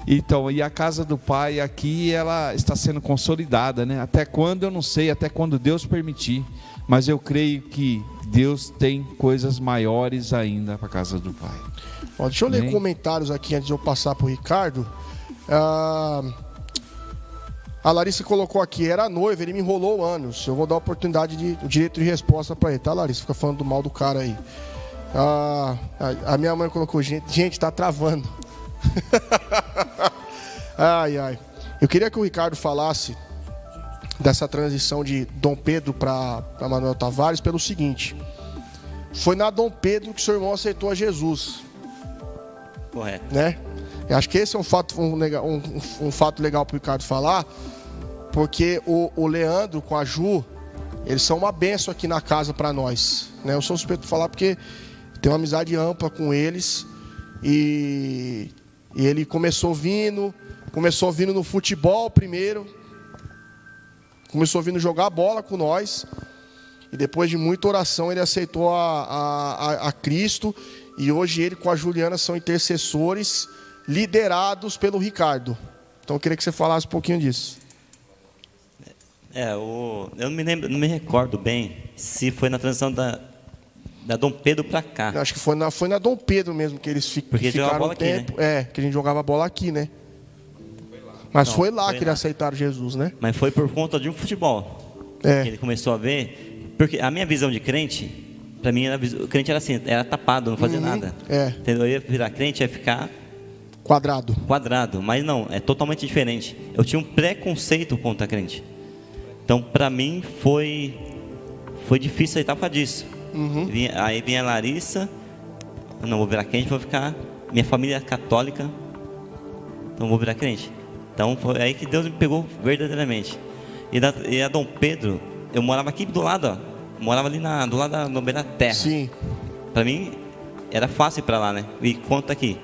Então, e a casa do Pai aqui, ela está sendo consolidada, né? Até quando eu não sei, até quando Deus permitir. Mas eu creio que Deus tem coisas maiores ainda para a casa do Pai. Ó, deixa eu ler comentários aqui antes de eu passar para o Ricardo. A Larissa colocou aqui, era noiva, ele me enrolou anos. Eu vou dar o direito de resposta para ele, tá, Larissa? Fica falando do mal do cara aí. A minha mãe colocou, gente, tá travando. Ai. Eu queria que o Ricardo falasse dessa transição de Dom Pedro para Manuel Tavares pelo seguinte. Foi na Dom Pedro que seu irmão aceitou a Jesus. Correto. Né? Eu acho que esse é um fato legal para o Ricardo falar, porque o Leandro com a Ju, eles são uma bênção aqui na casa para nós, né? Eu sou suspeito de falar porque tenho uma amizade ampla com eles e ele começou vindo no futebol primeiro, começou vindo jogar bola com nós e depois de muita oração ele aceitou a Cristo e hoje ele com a Juliana são intercessores liderados pelo Ricardo. Então eu queria que você falasse um pouquinho disso. Eu não me recordo bem se foi na transição da Dom Pedro para cá. Eu acho que foi na Dom Pedro mesmo que eles ficaram um tempo. Aqui, né? Que a gente jogava bola aqui, né? Mas foi lá que eles aceitaram Jesus, né? Mas foi por conta de um futebol. Que ele começou a ver. Porque a minha visão de crente, para mim, o crente era assim, era tapado, não fazia nada. Entendeu? Eu ia virar crente, ia ficar quadrado, mas não, é totalmente diferente. Eu tinha um preconceito contra crente. Então, para mim, foi difícil aceitar por causa disso. Aí vinha a Larissa, não vou virar crente, vou ficar. Minha família é católica, então vou virar crente. Então, foi aí que Deus me pegou verdadeiramente. E a Dom Pedro, eu morava aqui do lado, ó. Morava ali do lado da beira da terra. Sim. Para mim, era fácil ir para lá, né? E quanto aqui.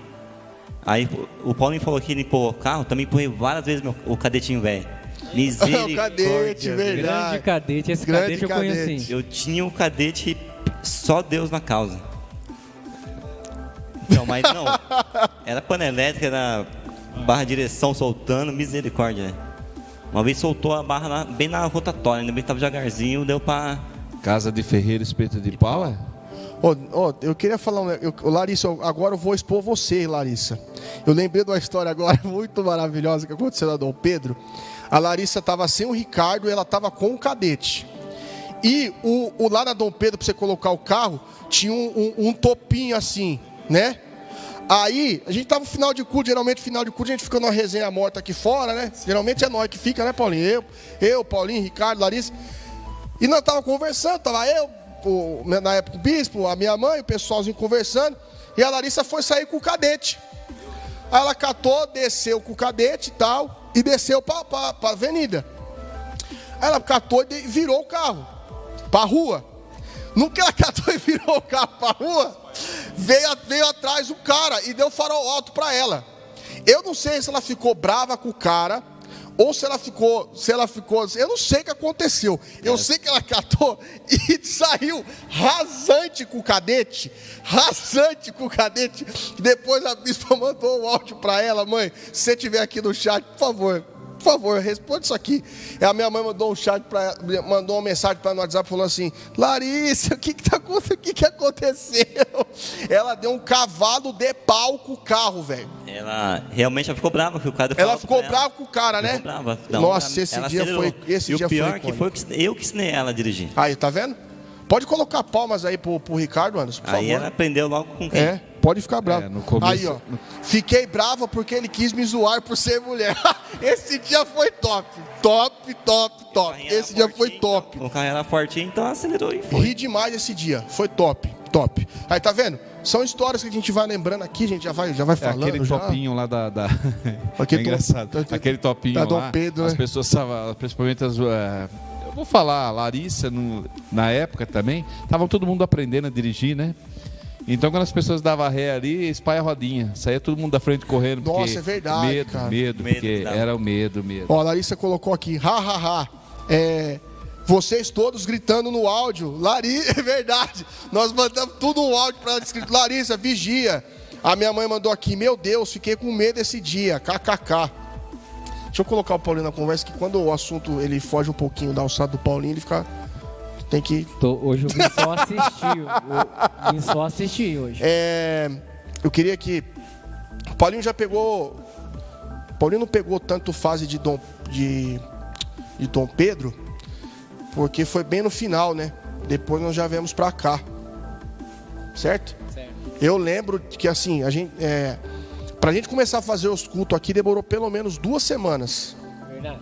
Aí o Paulinho falou que limpou o carro, também empurrei várias vezes o cadetinho velho. Misericórdia. O cadete, verdade. Grande cadete, esse cadete eu conheci. Eu tinha um cadete, só Deus na causa. Então, mas não. Era pana elétrica, era barra de direção soltando, misericórdia. Uma vez soltou a barra lá, bem na rotatória, ainda bem que tava devagarzinho, deu pra... Casa de ferreiro, espeto de pau, é? Eu queria falar, Larissa, agora eu vou expor você, Larissa. Eu lembrei de uma história agora muito maravilhosa que aconteceu na Dom Pedro. A Larissa estava sem o Ricardo e ela estava com o cadete. E lá na Dom Pedro, para você colocar o carro, tinha um topinho assim, né? Aí, a gente tava no final de culto, geralmente final de culto a gente fica numa resenha morta aqui fora, né? Geralmente é nós que fica, né, Paulinho? Eu, Paulinho, Ricardo, Larissa. E nós tava conversando, tava eu, na época o bispo, a minha mãe, o pessoalzinho conversando. E a Larissa foi sair com o cadete. Aí ela catou, desceu com o cadete e tal, e desceu pra avenida. Aí ela catou e virou o carro pra rua. No que ela catou e virou o carro pra rua, veio atrás o cara e deu farol alto pra ela. Eu não sei se ela ficou brava com o cara, ou se ela ficou, eu não sei o que aconteceu. Eu sei que ela catou e saiu rasante com o cadete. Depois a bispa mandou um áudio pra ela: mãe, se você estiver aqui no chat, por favor, responde isso aqui. E a minha mãe mandou mandou uma mensagem para ela no WhatsApp falando assim: Larissa, o que aconteceu? Ela deu um cavalo de pau com o carro, velho. Ela realmente ficou brava com o cara. Ela ficou brava com o cara, né? Não, nossa, esse dia foi. E o pior que foi eu que ensinei ela a dirigir. Aí, tá vendo? Pode colocar palmas aí pro Ricardo, Anderson, por favor. Aí ela aprendeu logo com quem? Pode ficar bravo. No começo... Aí, ó. Fiquei brava porque ele quis me zoar por ser mulher. Esse dia foi top. Esse dia foi top. Então, o carro era fortinho, então acelerou e foi. Ri demais esse dia. Foi top. Aí, tá vendo? São histórias que a gente vai lembrando aqui, a gente já vai falando. Aquele topinho lá da... É engraçado. Aquele topinho da Dom lá, Pedro, as né? pessoas estavam, principalmente as... Eu vou falar, a Larissa, na época também, estavam todo mundo aprendendo a dirigir, né? Então, quando as pessoas davam ré ali, espalha a rodinha. Saía todo mundo da frente correndo. Nossa, é verdade, cara. Medo, porque era o medo. Ó, a Larissa colocou aqui, vocês todos gritando no áudio. Larissa, é verdade. Nós mandamos tudo no áudio para ela escrito: Larissa, vigia. A minha mãe mandou aqui: meu Deus, fiquei com medo esse dia. KKK. Deixa eu colocar o Paulinho na conversa, que quando o assunto ele foge um pouquinho da alçada do Paulinho, ele fica... Tem que... Hoje eu vim só assistir. Hoje. Eu queria que... O Paulinho já pegou... O Paulinho não pegou tanto fase de Dom Pedro, porque foi bem no final, né? Depois nós já viemos pra cá. Certo? Eu lembro que assim, pra gente começar a fazer os cultos aqui, demorou pelo menos 2 semanas. Verdade.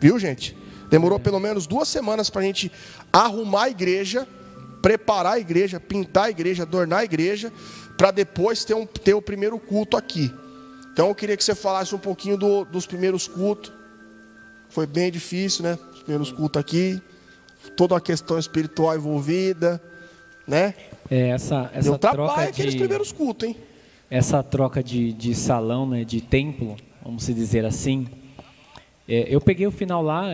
Viu, gente? Demorou pelo menos 2 semanas pra gente arrumar a igreja, preparar a igreja, pintar a igreja, adornar a igreja, para depois ter o primeiro culto aqui. Então eu queria que você falasse um pouquinho dos primeiros cultos. Foi bem difícil, né? Os primeiros cultos aqui, toda a questão espiritual envolvida, né? Essa Deu troca trabalho aqueles primeiros cultos, hein? Essa troca de salão, né, de templo, vamos dizer assim. Eu peguei o final lá,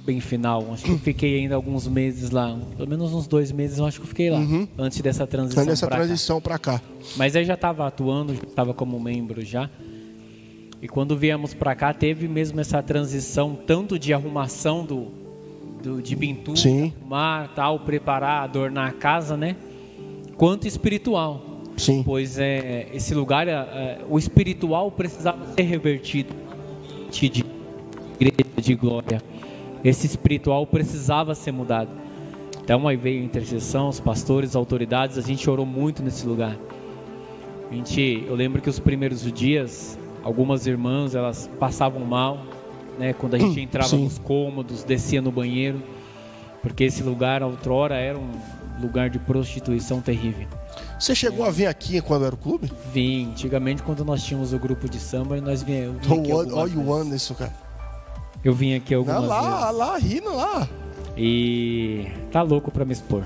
bem final, acho que eu fiquei ainda alguns meses lá, pelo menos uns 2 meses eu acho que eu fiquei lá, antes dessa transição para cá. Mas aí já estava atuando, já estava como membro já. E quando viemos para cá, teve mesmo essa transição, tanto de arrumação de pintura, arrumar, tal, preparar, adornar a casa, né? Quanto espiritual. Sim. Pois esse lugar, o espiritual precisava ser revertido de igreja de glória. Esse espiritual precisava ser mudado. Então aí veio a intercessão, os pastores, as autoridades, a gente orou muito nesse lugar. Eu lembro que os primeiros dias, algumas irmãs, elas passavam mal, né, quando a gente entrava nos cômodos, descia no banheiro, porque esse lugar, outrora, era um lugar de prostituição terrível. Você chegou a vir aqui quando era o clube? Vim, antigamente quando nós tínhamos o grupo de samba, nós vinha Olha o Anderson, cara. Eu vim aqui algumas vezes. Lá, rindo lá. E tá louco pra me expor.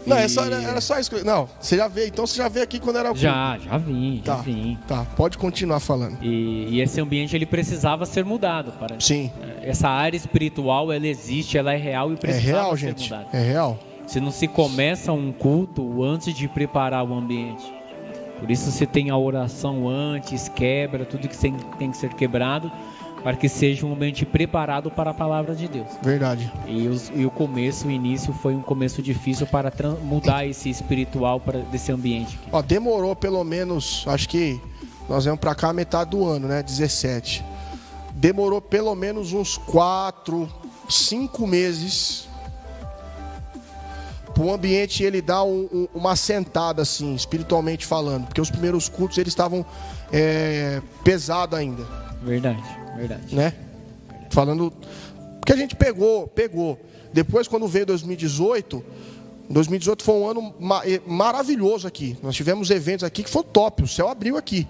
Não, era só isso. Não, você já veio, então você já veio aqui quando era o clube. Já vim. Tá, pode continuar falando. E esse ambiente, ele precisava ser mudado. Sim. Essa área espiritual, ela existe, ela é real e precisava ser mudada. É real. Se não se começa um culto antes de preparar o ambiente. Por isso você tem a oração antes, quebra tudo que tem que ser quebrado, para que seja um ambiente preparado para a palavra de Deus. Verdade. E o início foi um começo difícil para mudar esse espiritual desse ambiente. Ó, demorou pelo menos, acho que nós vamos para cá a metade do ano, né? 17. Demorou pelo menos uns 4 5 meses para o ambiente ele dar uma sentada assim, espiritualmente falando, porque os primeiros cultos eles estavam pesados ainda. Verdade. Né? Falando que a gente pegou. Depois, quando veio 2018 foi um ano maravilhoso aqui. Nós tivemos eventos aqui que foi top, o céu abriu aqui.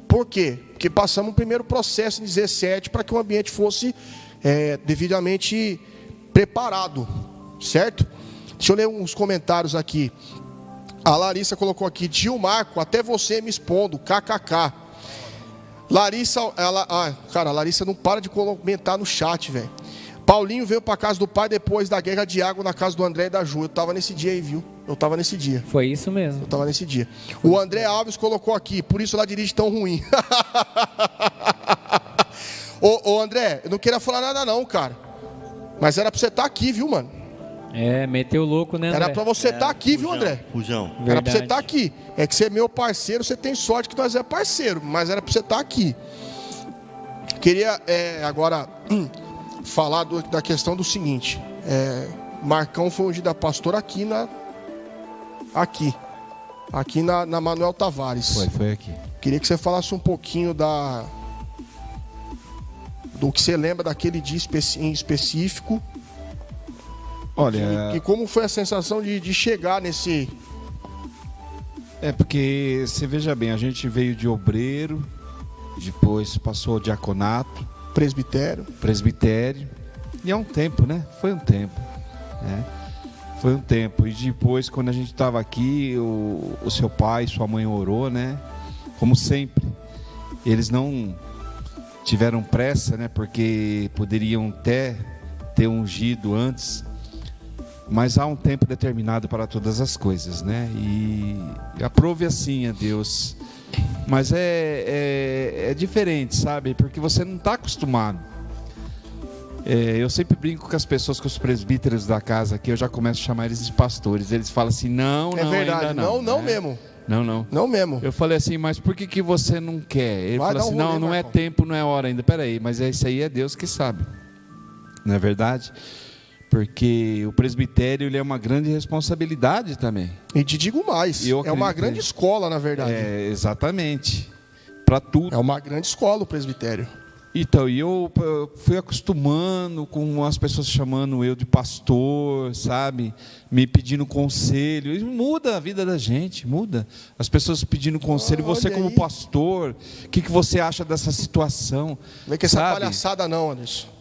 Por quê? Porque passamos o primeiro processo em 17 para que o ambiente fosse devidamente preparado, certo? Deixa eu ler uns comentários aqui. A Larissa colocou aqui: Tio Marco, até você me expondo, kkk. Larissa, a Larissa não para de comentar no chat, velho. Paulinho veio para casa do pai depois da guerra de água na casa do André e da Ju. Eu tava nesse dia aí, viu? Eu tava nesse dia. Foi isso mesmo. Eu tava nesse dia. O André Alves colocou aqui: por isso ela dirige tão ruim. Ô André, eu não queria falar nada não, cara. Mas era pra você estar aqui, viu, mano? Meteu louco, né, André? Era pra você estar aqui, viu, André? Fujão. Era pra você estar aqui. É que você é meu parceiro, você tem sorte que nós é parceiro. Mas era pra você estar aqui. Queria agora falar da questão do seguinte. Marcão foi ungido a pastor aqui na Manuel Tavares. Foi aqui. Queria que você falasse um pouquinho do que você lembra daquele dia em específico. Olha, e como foi a sensação de chegar nesse... Porque você veja bem, a gente veio de obreiro, depois passou ao diaconato, presbitério, e é um tempo, né? Foi um tempo, né? Foi um tempo. E depois, quando a gente estava aqui, o seu pai, sua mãe orou, né? Como sempre. Eles não tiveram pressa, né? Porque poderiam até ter ungido antes. Mas há um tempo determinado para todas as coisas, né? E aprove assim a Deus. Mas é diferente, sabe? Porque você não está acostumado. Eu sempre brinco com as pessoas, com os presbíteros da casa aqui, eu já começo a chamar eles de pastores. Eles falam assim, não, verdade, ainda não. Não mesmo. Não mesmo. Eu falei assim, mas por que você não quer? Ele falou assim, não é tempo, não é hora ainda. Peraí, mas isso aí é Deus que sabe. Não é verdade? Porque o presbitério ele é uma grande responsabilidade também. E te digo mais, é uma grande escola, na verdade. Exatamente. Para tudo. É uma grande escola o presbitério. Então, e eu fui acostumando com as pessoas chamando eu de pastor, sabe? Me pedindo conselho. E muda a vida da gente, muda. As pessoas pedindo conselho. Você como pastor, o que você acha dessa situação? Não é que essa palhaçada não, Anderson.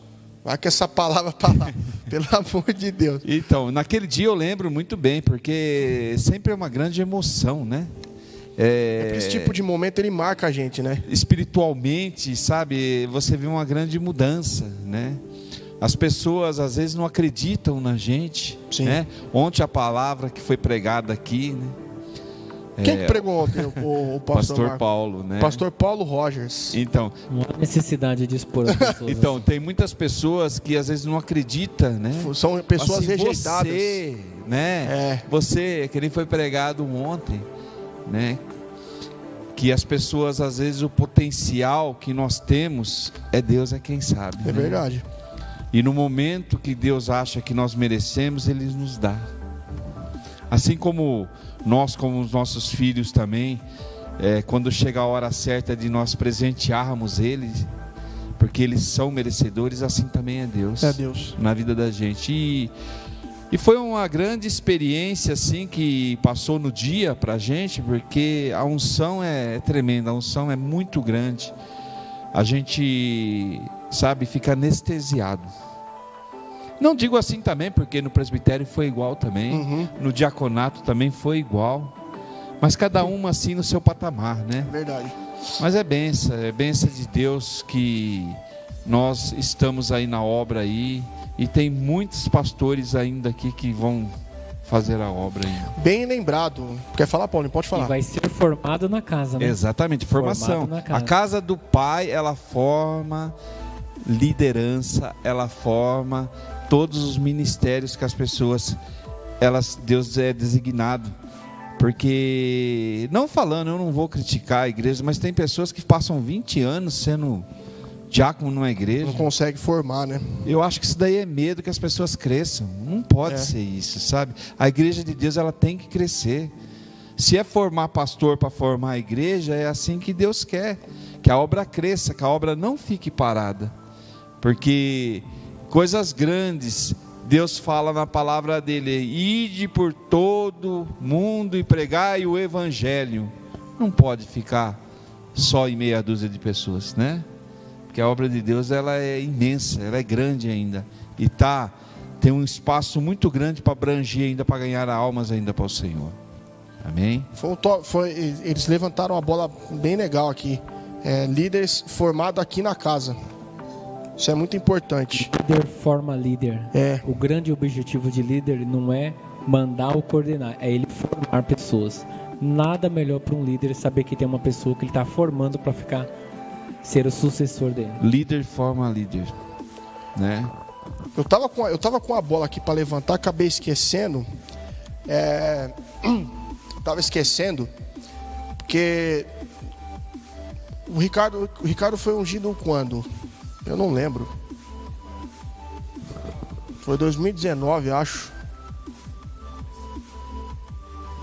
Vai que essa palavra para lá, pelo amor de Deus. Então, naquele dia eu lembro muito bem, porque sempre é uma grande emoção, né? Esse tipo de momento ele marca a gente, né? Espiritualmente, sabe? Você vê uma grande mudança, né? As pessoas às vezes não acreditam na gente, sim, né? Ontem a palavra que foi pregada aqui, né? Quem que pregou ontem? O pastor Paulo, né? Pastor Paulo Rogers. Então, não há necessidade de expor as pessoas. Então, tem muitas pessoas que às vezes não acreditam, né? São pessoas assim, rejeitadas. Você, né? Você, que nem foi pregado ontem, né? Que as pessoas às vezes o potencial que nós temos Deus é quem sabe. É verdade. E no momento que Deus acha que nós merecemos, Ele nos dá. Assim como nós, como os nossos filhos também, quando chega a hora certa de nós presentearmos eles, porque eles são merecedores, assim também é Deus. É Deus. Na vida da gente. E foi uma grande experiência assim que passou no dia pra gente, porque a unção é tremenda, a unção é muito grande. A gente, sabe, fica anestesiado. Não digo assim também, porque no presbitério foi igual também, no diaconato também foi igual, mas cada uma assim no seu patamar, né? Verdade. Mas é bênção de Deus que nós estamos aí na obra aí, e tem muitos pastores ainda aqui que vão fazer a obra ainda. Bem lembrado. Quer falar, Paulinho? Pode falar. E vai ser formado na casa, né? Exatamente, formação. A casa do Pai, ela forma liderança, ela forma todos os ministérios que as pessoas, Deus é designado. Porque, não falando, eu não vou criticar a igreja, mas tem pessoas que passam 20 anos sendo diácono numa igreja. Não consegue formar, né? Eu acho que isso daí é medo que as pessoas cresçam. Não pode ser isso, sabe? A igreja de Deus, ela tem que crescer. Se é formar pastor para formar a igreja, é assim que Deus quer. Que a obra cresça, que a obra não fique parada. Porque coisas grandes, Deus fala na palavra dele: ide por todo mundo e pregai o evangelho. Não pode ficar só em meia dúzia de pessoas, né? Porque a obra de Deus, ela é imensa, ela é grande ainda. E tem um espaço muito grande para abranger ainda, para ganhar almas ainda para o Senhor. Amém? Eles levantaram uma bola bem legal aqui. Líderes formados aqui na casa. Isso é muito importante. Líder forma líder. O grande objetivo de líder não é mandar ou coordenar, é ele formar pessoas. Nada melhor para um líder saber que tem uma pessoa que ele está formando para ser o sucessor dele. Líder forma líder, né? Eu tava com a bola aqui para levantar, acabei esquecendo. Tava esquecendo porque o Ricardo foi ungido quando? Eu não lembro. Foi 2019, acho.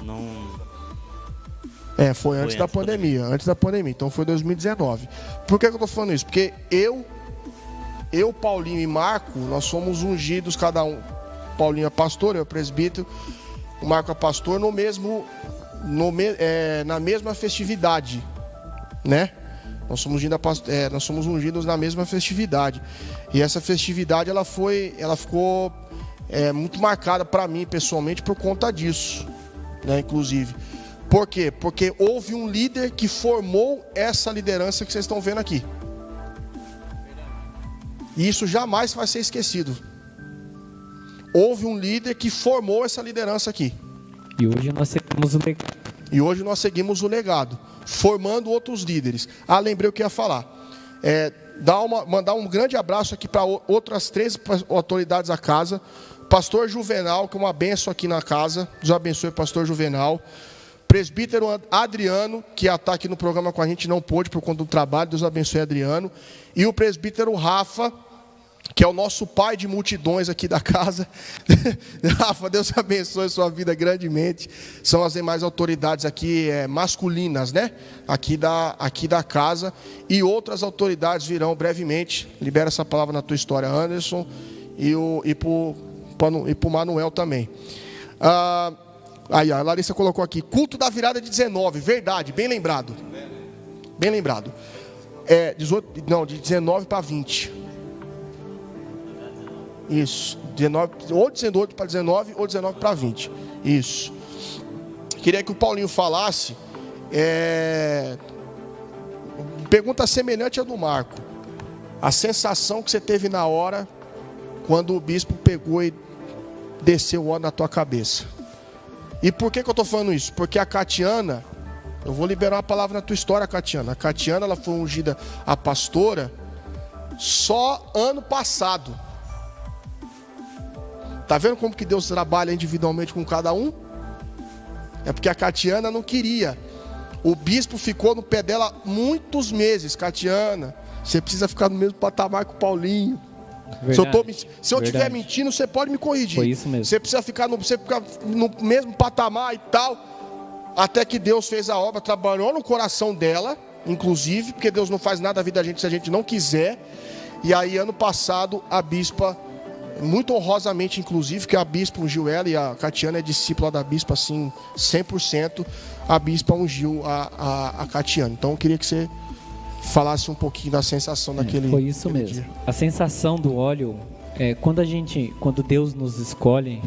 Não. Foi antes da pandemia. Antes da pandemia. Então foi 2019. Por que eu tô falando isso? Porque eu, Paulinho e Marco, nós somos ungidos, cada um. Paulinho é pastor, eu é presbítero. O Marco é pastor na mesma festividade, né? Nós somos ungidos na mesma festividade. E essa festividade ela ficou muito marcada para mim pessoalmente por conta disso, né? Inclusive. Por quê? Porque houve um líder que formou essa liderança que vocês estão vendo aqui. E isso jamais vai ser esquecido. Houve um líder que formou essa liderança aqui. E hoje nós seguimos o legado. Formando outros líderes. Lembrei o que eu ia falar. Mandar um grande abraço aqui para outras 3 autoridades da casa. Pastor Juvenal, que é uma bênção aqui na casa. Deus abençoe, pastor Juvenal. Presbítero Adriano, que está aqui no programa com a gente, não pôde por conta do trabalho. Deus abençoe, Adriano. E o presbítero Rafa, que é o nosso pai de multidões aqui da casa. Rafa, Deus abençoe sua vida grandemente. São as demais autoridades aqui masculinas, né? Aqui da casa. E outras autoridades virão brevemente. Libera essa palavra na tua história, Anderson. E pro Manuel também. Aí, a Larissa colocou aqui: culto da virada de 19. Verdade, bem lembrado. Bem lembrado. De 19 para 20. Isso, 19, ou 18 para 19 ou 19 para 20. Isso. Queria que o Paulinho falasse. Pergunta semelhante à do Marco. A sensação que você teve na hora quando o bispo pegou e desceu o óleo na tua cabeça. E por que eu estou falando isso? Porque a Catiana, eu vou liberar uma palavra na tua história, Catiana. A Catiana, ela foi ungida a pastora só ano passado. Tá vendo como que Deus trabalha individualmente com cada um? É porque a Catiana não queria. O bispo ficou no pé dela muitos meses. Catiana, você precisa ficar no mesmo patamar que o Paulinho. Se eu estiver mentindo, você pode me corrigir. Foi isso mesmo. Você precisa ficar no mesmo patamar e tal. Até que Deus fez a obra, trabalhou no coração dela, inclusive, porque Deus não faz nada na vida da gente se a gente não quiser. E aí, ano passado, a bispa, muito honrosamente, inclusive, que a bispa ungiu ela, e a Catiana é discípula da bispa, assim, 100%, a bispa ungiu a Catiana. Então, eu queria que você falasse um pouquinho da sensação daquele Foi isso mesmo. Dia. A sensação do óleo, quando Deus nos escolhe,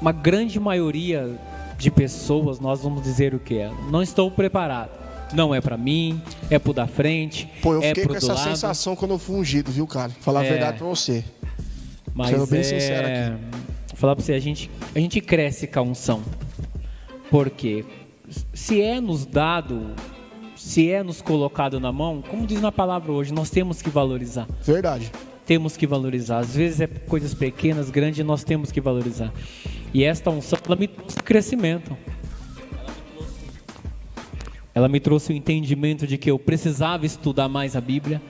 uma grande maioria de pessoas, nós vamos dizer o que é: não estou preparado. Não é pra mim, é pro da frente, eu fiquei com essa sensação quando eu fui ungido, viu, cara? Falar a verdade pra você. Mas sendo bem sincero aqui. Vou falar pra você, a gente cresce com a unção. Porque se é nos dado, se é nos colocado na mão, como diz na palavra hoje, nós temos que valorizar. Verdade. Temos que valorizar. Às vezes é coisas pequenas, grandes, nós temos que valorizar. E esta unção, ela me trouxe crescimento. Ela me trouxe o entendimento de que eu precisava estudar mais a Bíblia.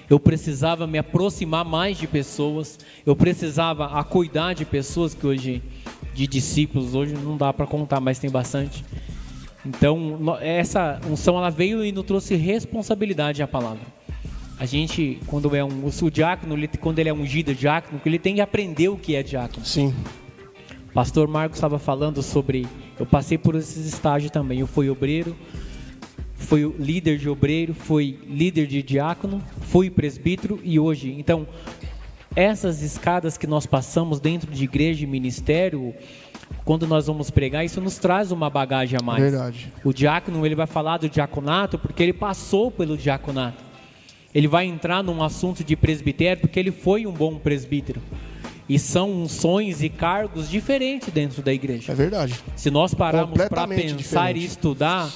eu precisava me aproximar mais de pessoas, eu precisava cuidar de pessoas que hoje, de discípulos, hoje não dá para contar, mas tem bastante. Então, essa unção, ela veio e nos trouxe responsabilidade à palavra. A gente, quando o diácono, quando ele é ungido diácono, ele tem que aprender o que é diácono. Sim. Pastor Marcos estava falando sobre, eu passei por esses estágios também, eu fui obreiro, fui líder de obreiro, fui líder de diácono, fui presbítero e hoje. Então, essas escadas que nós passamos dentro de igreja e ministério, quando nós vamos pregar, isso nos traz uma bagagem a mais. Verdade. O diácono, ele vai falar do diaconato porque ele passou pelo diaconato. Ele vai entrar num assunto de presbitério porque ele foi um bom presbítero. E são unções e cargos diferentes dentro da igreja. É verdade. Se nós pararmos para pensar diferente. e estudar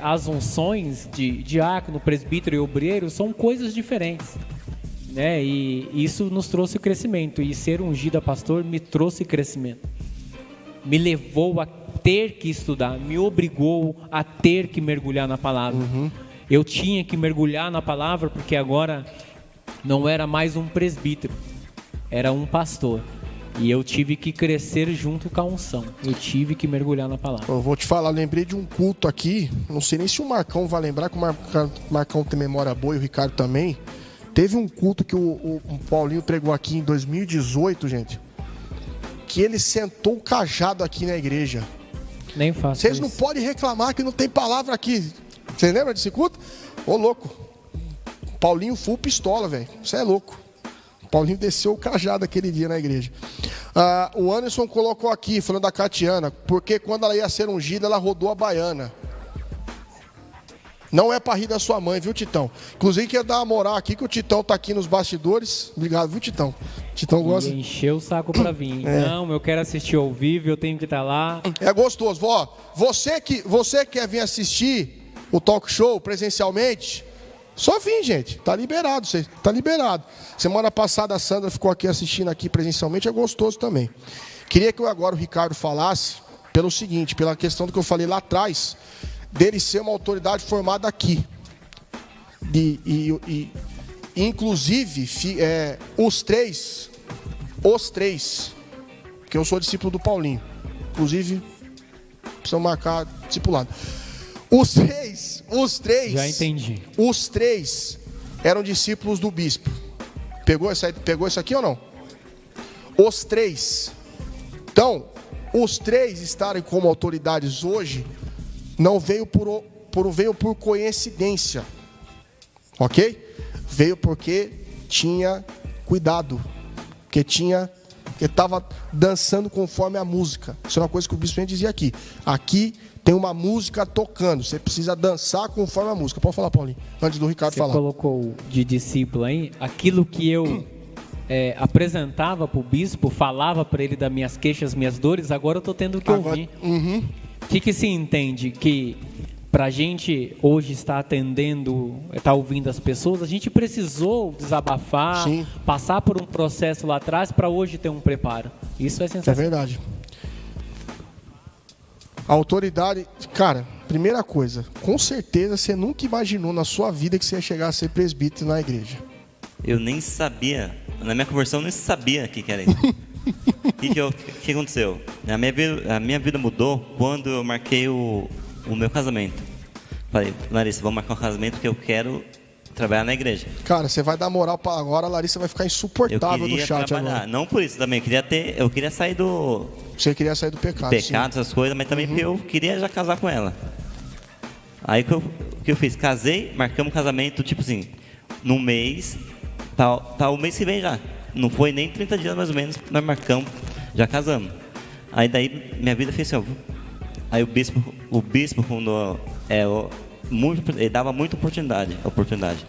as unções de diácono, presbítero e obreiro, são coisas diferentes, né? E isso nos trouxe crescimento. E ser ungido a pastor me trouxe crescimento. Me levou a ter que estudar, me obrigou a ter que mergulhar na palavra. Eu tinha que mergulhar na palavra porque agora não era mais um presbítero, era um pastor. E eu tive que crescer junto com a unção. Eu tive que mergulhar na palavra. Eu vou te falar, lembrei de um culto aqui. Não sei nem se o Marcão vai lembrar, que o Marcão tem memória boa e o Ricardo também. Teve um culto que o Paulinho pregou aqui em 2018, gente. Que ele sentou o cajado aqui na igreja. Nem faço. Vocês não podem reclamar que não tem palavra aqui. Você lembra desse culto? Ô, louco. Paulinho full pistola, velho. Você é louco. Paulinho desceu o cajado aquele dia na igreja. O Anderson colocou aqui, falando da Catiana, porque quando ela ia ser ungida, ela rodou a baiana. Não é pra rir da sua mãe, viu, Titão? Inclusive, quer dar uma moral aqui, que o Titão tá aqui nos bastidores. Obrigado, viu, Titão? Titão gosta. Encheu o saco pra vir. Não, eu quero assistir ao vivo, eu tenho que estar lá. É gostoso. Ó, você quer vir assistir o talk show presencialmente, só vim, gente. Tá liberado. Tá liberado. Semana passada a Sandra ficou aqui assistindo aqui presencialmente, é gostoso também. Queria que agora o Ricardo falasse pelo seguinte, pela questão do que eu falei lá atrás, dele ser uma autoridade formada aqui. Inclusive, os três, porque eu sou discípulo do Paulinho. Inclusive, precisam marcar discipulado. Os três. Já entendi. Os três eram discípulos do bispo. Pegou isso aqui ou não? Os três. Então, os três estarem como autoridades hoje não veio por coincidência. Ok? Veio porque tinha cuidado. Porque estava dançando conforme a música. Isso é uma coisa que o bispo dizia aqui. Aqui tem uma música tocando. Você precisa dançar conforme a música. Pode falar, Paulinho, antes do Ricardo falar. Você colocou de discípulo aí. Aquilo que eu apresentava para o bispo, falava para ele das minhas queixas, minhas dores, agora eu estou tendo que ouvir. O que se entende? Que para a gente hoje estar atendendo, estar ouvindo as pessoas, a gente precisou desabafar, sim, passar por um processo lá atrás para hoje ter um preparo. Isso é sensacional. É verdade. A autoridade, cara, primeira coisa, com certeza você nunca imaginou na sua vida que você ia chegar a ser presbítero na igreja. Eu nem sabia, na minha conversão eu nem sabia o que era isso. O que aconteceu? A minha vida mudou quando eu marquei o meu casamento. Falei, Larissa, vamos marcar um casamento porque eu quero trabalhar na igreja. Cara, você vai dar moral para agora, a Larissa vai ficar insuportável no chat trabalhar. Agora. Não por isso também, eu queria sair do... Você queria sair do pecado, essas coisas, mas também porque eu queria já casar com ela. Aí o que eu fiz? Casei, marcamos um casamento, tipo assim, num mês, tá o mês que vem já. Não foi nem 30 dias mais ou menos, nós marcamos, já casamos. Aí daí minha vida fez assim, aí o bispo quando ele dava muita oportunidade.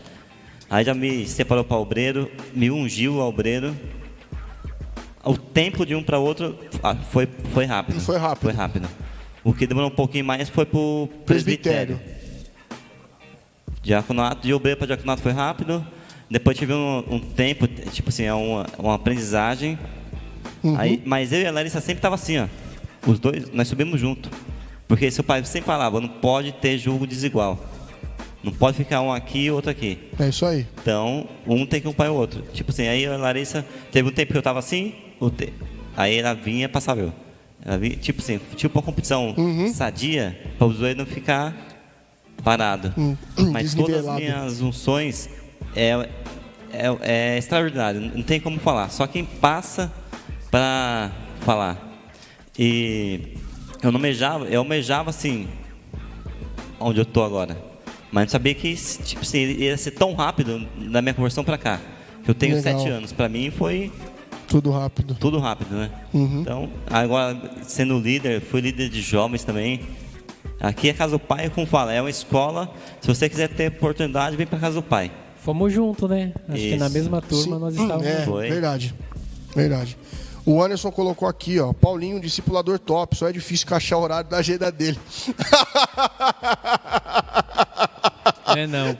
Aí já me separou para o obreiro, me ungiu ao obreiro. O tempo de um para outro foi rápido. Foi rápido. O que demorou um pouquinho mais foi para o presbitério. Diaconato, de obreiro para diaconato foi rápido. Depois tive um tempo, tipo assim, uma aprendizagem. Aí, mas eu e a Larissa sempre tava assim, ó. Os dois, nós subimos junto. Porque seu pai sempre falava, não pode ter julgo desigual. Não pode ficar um aqui e outro aqui. É isso aí. Então, um tem que acompanhar o outro. Tipo assim, aí a Larissa, teve um tempo que eu tava assim, aí ela vinha e passava eu. Ela vinha, tipo assim, tipo uma competição sadia, para o usuário não ficar parado. Mas todas as minhas unções é extraordinário, não tem como falar. Só quem passa para falar. E eu almejava assim, onde eu tô agora. Mas não sabia que tipo assim, ia ser tão rápido da minha conversão para cá. Que eu tenho 7 anos. Para mim foi... Tudo rápido. Tudo rápido, né? Então, agora sendo líder, fui líder de jovens também. Aqui é Casa do Pai, como fala, é uma escola. Se você quiser ter oportunidade, vem para Casa do Pai. Fomos juntos, né? Acho que na mesma turma nós estávamos. Foi. Verdade. O Anderson colocou aqui, ó, Paulinho, um discipulador top, só é difícil encaixar o horário da agenda dele. Não,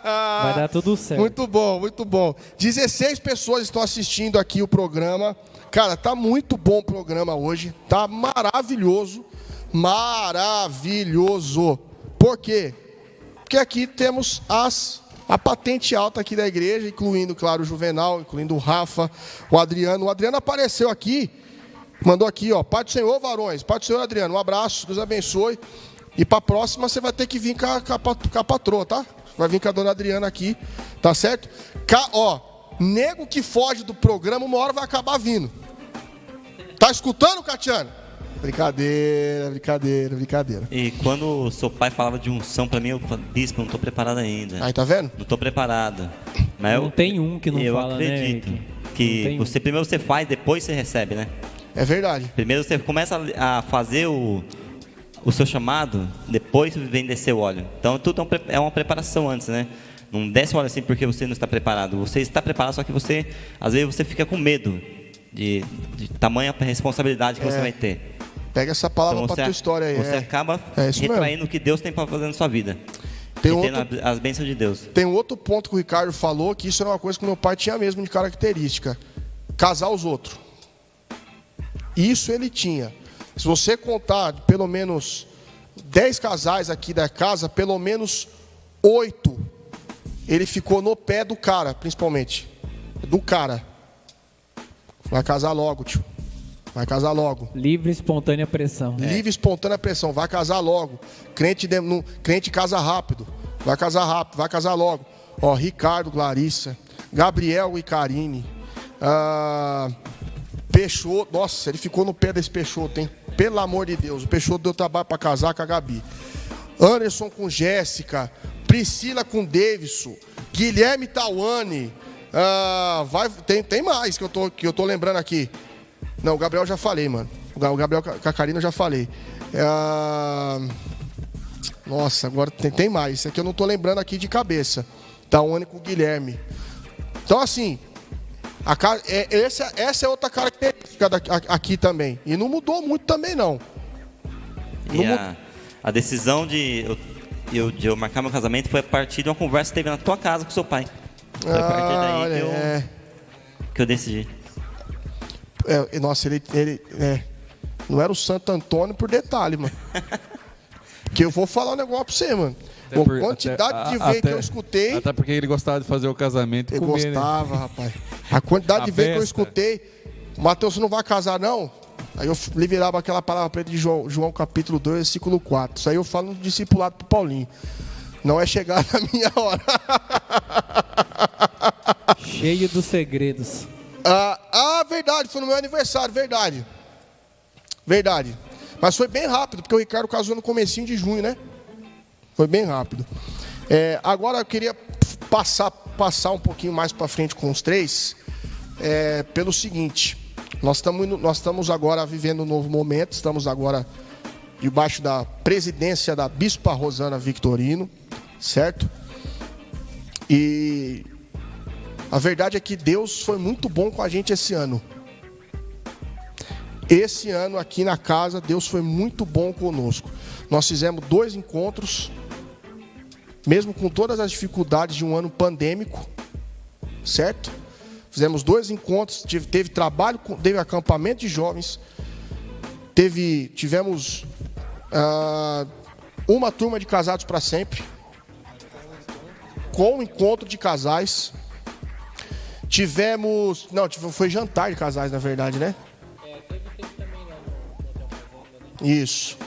vai dar tudo certo. Muito bom. 16 pessoas estão assistindo aqui o programa. Cara, tá muito bom o programa hoje. Tá maravilhoso. Por quê? Porque aqui temos a patente alta aqui da igreja, incluindo, claro, o Juvenal, incluindo o Rafa, o Adriano. O Adriano apareceu aqui, mandou aqui, ó, Pai do Senhor, varões. Pai do Senhor, Adriano, um abraço, Deus abençoe. E para a próxima você vai ter que vir com a patroa, tá? Vai vir com a dona Adriana aqui, tá certo? Nego que foge do programa, uma hora vai acabar vindo. Tá escutando, Catiana? Brincadeira. E quando o seu pai falava de unção para mim, eu falei, bispo, não estou preparado ainda. Aí, tá vendo? Não estou preparado. Mas não tem um que não fala, né? Eu acredito que primeiro você faz, depois você recebe, né? É verdade. Primeiro você começa a fazer o seu chamado, depois vem descer o óleo. Então tudo é uma preparação antes, né? Não desce o óleo assim porque você não está preparado. Você está preparado, só que às vezes você fica com medo de tamanha responsabilidade que você vai ter. Pega essa palavra para tua história aí. Você acaba retraindo o que Deus tem para fazer na sua vida. Tendo as bênçãos de Deus. Tem um outro ponto que o Ricardo falou, que isso era uma coisa que meu pai tinha mesmo de característica. Casar os outros. Isso ele tinha. Se você contar pelo menos 10 casais aqui da casa, pelo menos 8, ele ficou no pé do cara, principalmente. Do cara. Vai casar logo, tio. Vai casar logo. Livre, espontânea pressão. Livre, espontânea pressão. Vai casar logo. Crente casa rápido. Vai casar rápido, vai casar logo. Ó, Ricardo, Larissa, Gabriel e Karine. Peixoto. Nossa, ele ficou no pé desse Peixoto, hein? Pelo amor de Deus. O Peixoto deu trabalho para casar com a Gabi. Anderson com Jéssica. Priscila com Davidson. Guilherme Tawane. Tem mais que eu tô lembrando aqui. Não, o Gabriel já falei, mano. O Gabriel com a Karina eu já falei. Nossa, agora tem mais. Isso aqui eu não tô lembrando aqui de cabeça. Tawane com o Guilherme. Então, assim, essa é outra característica aqui também. E não mudou muito também, não. A decisão de eu marcar meu casamento foi a partir de uma conversa que teve na tua casa com seu pai. Foi a partir daí que eu decidi. Nossa, ele não era o Santo Antônio por detalhe, mano. Porque eu vou falar um negócio pra você, mano. A quantidade de vezes que eu escutei... Até porque ele gostava de fazer o casamento e comer, gostava, né? Rapaz. A quantidade de vezes que eu escutei... Matheus, você não vai casar, não? Aí eu liberava aquela palavra pra ele de João capítulo 2, versículo 4. Isso aí eu falo no discipulado pro Paulinho. Não é chegar na minha hora. Cheio dos segredos. Verdade, foi no meu aniversário, verdade. Mas foi bem rápido, porque o Ricardo casou no comecinho de junho, né? Foi bem rápido. Agora eu queria passar um pouquinho mais para frente com os três, pelo seguinte. Nós estamos agora vivendo um novo momento, estamos agora debaixo da presidência da Bispa Rosana Victorino, certo? E a verdade é que Deus foi muito bom com a gente esse ano. Esse ano aqui na casa, Deus foi muito bom conosco. Nós fizemos 2 encontros, mesmo com todas as dificuldades de um ano pandêmico, certo? Fizemos 2 encontros, teve trabalho, teve acampamento de jovens, tivemos uma turma de casados para sempre, com o encontro de casais. Foi jantar de casais, na verdade, né? Teve também lá no Hotel Fazenda, né? Isso.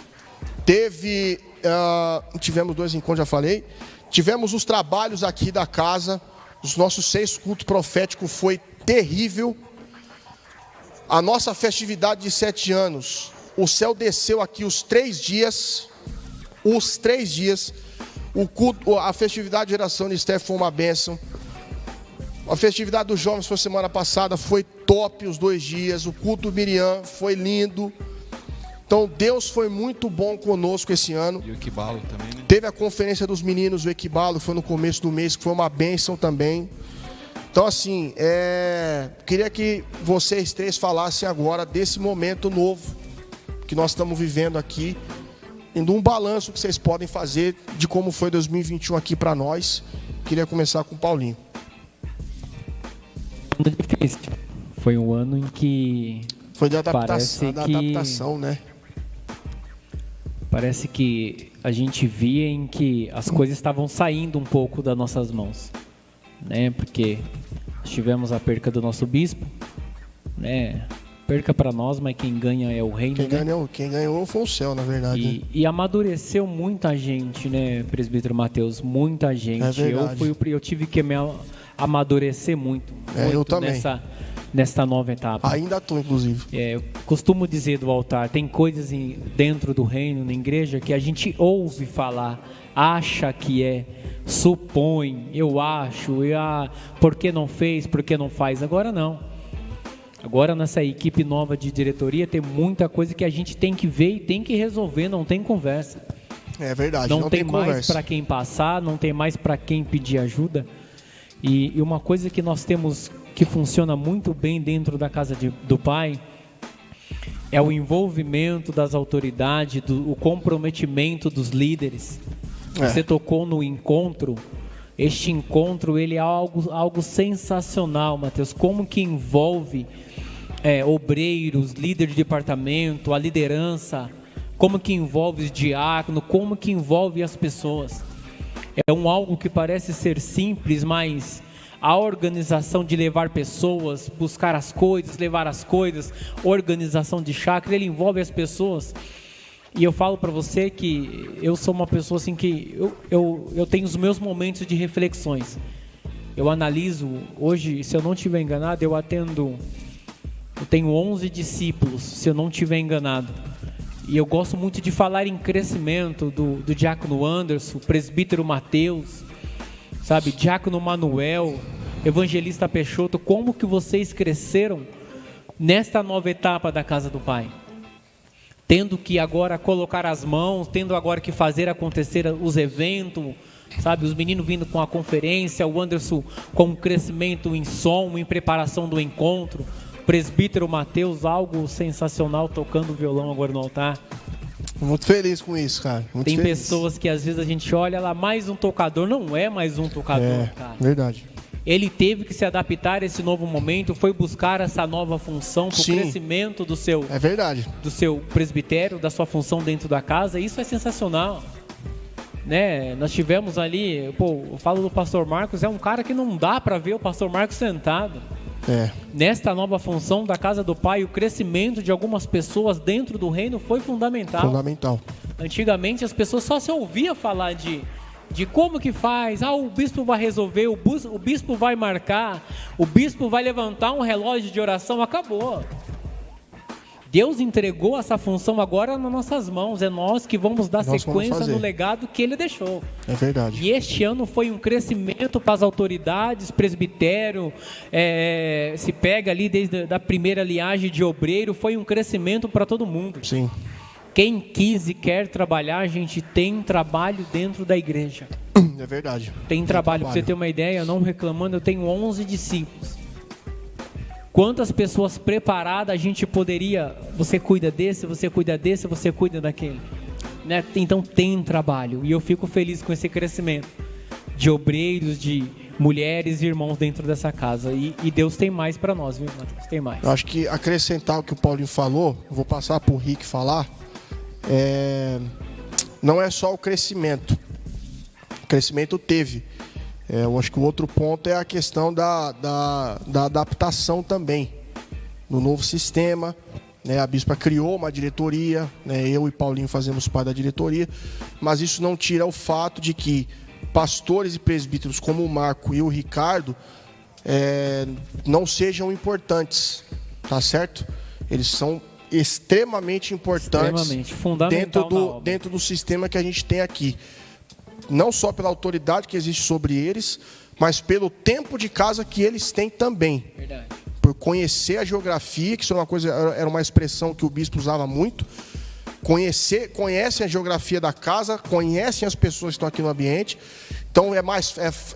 Tivemos 2 encontros, já falei. Tivemos os trabalhos aqui da casa. Os nossos 6 cultos proféticos foi terrível. A nossa festividade de 7 anos, o céu desceu aqui os 3 dias. Os 3 dias. O culto, a festividade de geração de Esther foi uma bênção. A festividade dos jovens foi semana passada, foi top os 2 dias. O culto do Miriam foi lindo. Então Deus foi muito bom conosco esse ano. E o Equibalo também, né? Teve a conferência dos meninos, o Equibalo, foi no começo do mês, que foi uma bênção também. Então assim, queria que vocês 3 falassem agora desse momento novo que nós estamos vivendo aqui. E de um balanço que vocês podem fazer de como foi 2021 aqui para nós. Queria começar com o Paulinho. Difícil. Foi um ano em que foi de adaptação, né? Parece que a gente via em que as coisas estavam saindo um pouco das nossas mãos, né? Porque tivemos a perca do nosso bispo, né? Perca para nós, mas quem ganha é o reino. Quem ganhou foi o céu, na verdade. E amadureceu muita gente, né, presbítero Mateus? Muita gente. Eu tive que me amadurecer muito eu também. Nessa nova etapa. Ainda estou, inclusive. Eu costumo dizer do altar, tem coisas dentro do reino, na igreja, que a gente ouve falar, acha que supõe, eu acho, por que não fez, por que não faz? Agora não. Agora nessa equipe nova de diretoria tem muita coisa que a gente tem que ver e tem que resolver, não tem conversa. É verdade, não tem mais para quem passar, não tem mais para quem pedir ajuda. E uma coisa que nós temos que funciona muito bem dentro da casa do Pai é o envolvimento das autoridades, o comprometimento dos líderes. Você tocou no encontro. Este encontro ele é algo sensacional, Mateus. Como que envolve obreiros, líder de departamento, a liderança, como que envolve os diáconos, como que envolve as pessoas. É algo que parece ser simples, mas a organização de levar pessoas, buscar as coisas, levar as coisas, organização de chácara, ele envolve as pessoas. E eu falo para você que eu sou uma pessoa assim que eu tenho os meus momentos de reflexões. Eu analiso, hoje, se eu não estiver enganado, eu tenho 11 discípulos, se eu não estiver enganado. E eu gosto muito de falar em crescimento do diácono Anderson, presbítero Mateus, sabe, diácono Manuel, evangelista Peixoto, como que vocês cresceram nesta nova etapa da casa do Pai? Tendo que agora colocar as mãos, tendo agora que fazer acontecer os eventos, sabe, os meninos vindo com a conferência, o Anderson com o crescimento em som, em preparação do encontro, presbítero Mateus, algo sensacional, tocando violão agora no altar. Muito feliz com isso, cara. Tem pessoas que às vezes a gente olha lá, mais um tocador, não é mais um tocador, cara. Verdade. Ele teve que se adaptar a esse novo momento, foi buscar essa nova função para o crescimento do seu, do seu presbitério, da sua função dentro da casa. Isso é sensacional, né? Nós tivemos ali, eu falo do pastor Marcos, é um cara que não dá para ver o pastor Marcos sentado. Nesta nova função da casa do Pai, o crescimento de algumas pessoas dentro do reino foi fundamental. Antigamente as pessoas só se ouvia falar de como que faz, o bispo vai resolver, o bispo vai marcar, o bispo vai levantar um relógio de oração, acabou. Deus entregou essa função agora nas nossas mãos, é nós que vamos dar sequência no legado que Ele deixou. É verdade. E este ano foi um crescimento para as autoridades, presbitério, se pega ali desde a primeira linhagem de obreiro, foi um crescimento para todo mundo. Sim. Quem quis e quer trabalhar, a gente tem trabalho dentro da igreja. É verdade. Tem trabalho. Para você ter uma ideia, não reclamando, eu tenho 11 discípulos. Quantas pessoas preparadas a gente poderia... Você cuida desse, você cuida desse, você cuida daquele. Né? Então tem trabalho. E eu fico feliz com esse crescimento de obreiros, de mulheres e irmãos dentro dessa casa. E Deus tem mais para nós, viu, Matheus? Tem mais. Eu acho que acrescentar o que o Paulinho falou, eu vou passar para o Rick falar... não é só o crescimento. O crescimento teve. Eu acho que o outro ponto é a questão da adaptação também no novo sistema, né? A Bispa criou uma diretoria, né? Eu e Paulinho fazemos parte da diretoria, mas isso não tira o fato de que pastores e presbíteros como o Marco e o Ricardo não sejam importantes, tá certo? Eles são extremamente importantes, dentro do sistema que a gente tem aqui. Não só pela autoridade que existe sobre eles, mas pelo tempo de casa que eles têm também. Verdade. Por conhecer a geografia, que isso era uma expressão que o bispo usava muito. Conhecem a geografia da casa, conhecem as pessoas que estão aqui no ambiente. Então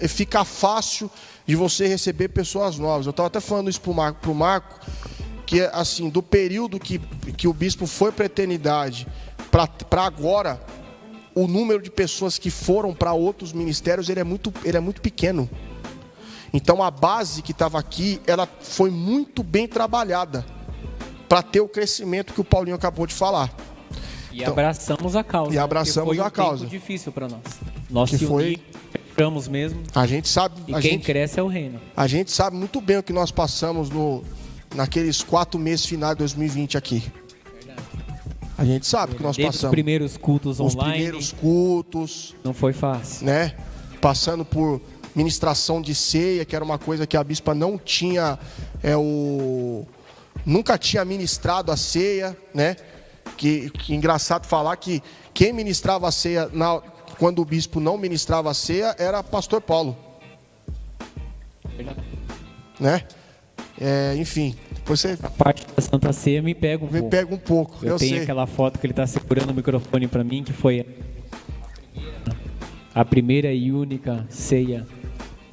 fica fácil de você receber pessoas novas. Eu estava até falando isso para o Marco, que assim, do período que o bispo foi para a eternidade para agora, o número de pessoas que foram para outros ministérios ele é muito pequeno. Então a base que estava aqui, ela foi muito bem trabalhada para ter o crescimento que o Paulinho acabou de falar. E então, abraçamos a causa. E abraçamos a causa. Foi difícil para nós. Nós se unimos mesmo. A gente sabe. E quem cresce é o reino. A gente sabe muito bem o que nós passamos naqueles 4 meses finais de 2020 aqui. A gente sabe que nós passamos. Os primeiros cultos online. Os primeiros cultos. Não foi fácil. Né? Passando por ministração de ceia, que era uma coisa que a bispa não tinha, nunca tinha ministrado a ceia, né? Que engraçado falar que quem ministrava a ceia quando o bispo não ministrava a ceia era pastor Paulo. Né? Enfim. A parte da Santa Ceia me pega um pouco. Eu tenho aquela foto que ele está segurando o microfone para mim, que foi a primeira e única ceia,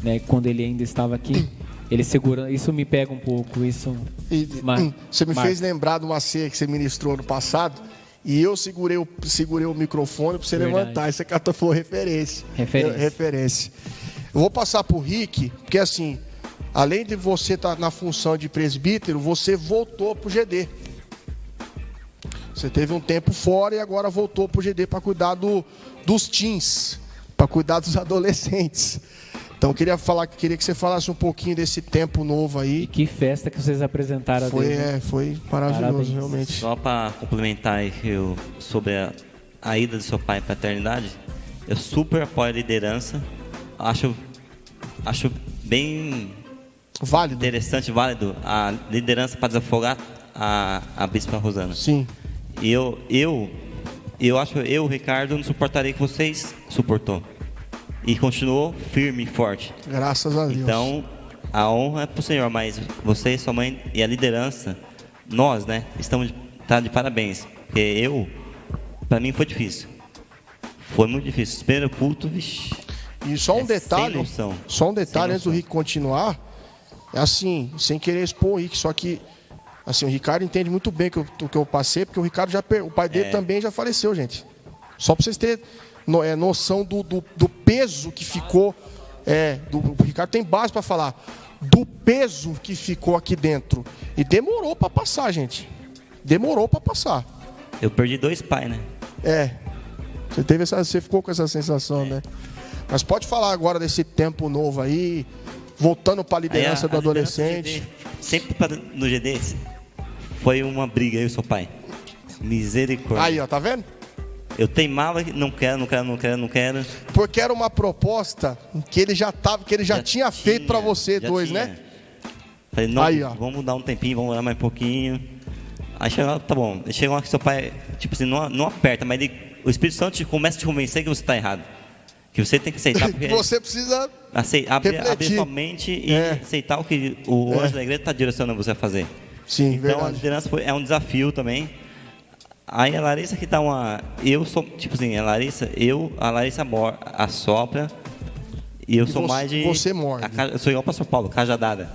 né, quando ele ainda estava aqui. Ele segurando, isso me pega um pouco. Você me fez lembrar de uma ceia que você ministrou no passado, e eu segurei o microfone para você levantar. Isso aqui foi referência. Eu vou passar para o Rick, porque assim, além de você estar na função de presbítero, você voltou para o GD. Você teve um tempo fora e agora voltou para o GD para cuidar dos teens, para cuidar dos adolescentes. Então queria que você falasse um pouquinho desse tempo novo aí. E que festa que vocês apresentaram. Foi maravilhoso. Parabéns. Realmente. Só para complementar sobre a ida do seu pai para a eternidade, eu super apoio a liderança. Acho bem válido. Interessante, válido a liderança para desafogar a Bispa Rosana. Sim. E eu acho, o Ricardo, não suportarei que vocês suportou. E continuou firme e forte. Graças a Deus. Então, a honra é para o Senhor, mas você, sua mãe e a liderança, nós, né, estamos de parabéns. Porque para mim foi difícil. Foi muito difícil. Primeiro culto, vixi. E só um detalhe antes do Rick continuar, assim, sem querer expor o Rick, só que assim, o Ricardo entende muito bem o que eu passei, porque o Ricardo o pai dele também já faleceu, gente. Só para vocês terem noção do peso que ficou. O Ricardo tem base para falar do peso que ficou aqui dentro. E demorou para passar, gente. Demorou para passar. Eu perdi 2 pais, né? Você ficou com essa sensação, né? Mas pode falar agora desse tempo novo aí, voltando para a liderança do adolescente. Sempre no GD foi uma briga, eu e seu pai. Misericórdia. Aí, ó, tá vendo? Eu teimava, não quero. Porque era uma proposta que ele já tinha feito para você dois, né? Falei, não, aí, vamos dar um tempinho, vamos orar mais um pouquinho. Aí chegou, tá bom. Chegou que seu pai, tipo assim, não aperta, mas o Espírito Santo começa a te convencer que você está errado. Que você tem que aceitar. Porque você precisa abrir sua mente e aceitar o que o anjo da igreja está direcionando você a fazer. Sim, então verdade. A liderança é um desafio também. Aí a Larissa que dá uma... Eu sou, tipo assim, a Larissa assopra e eu sou mais de... Você morde. Eu sou igual o pastor Paulo, cajadada.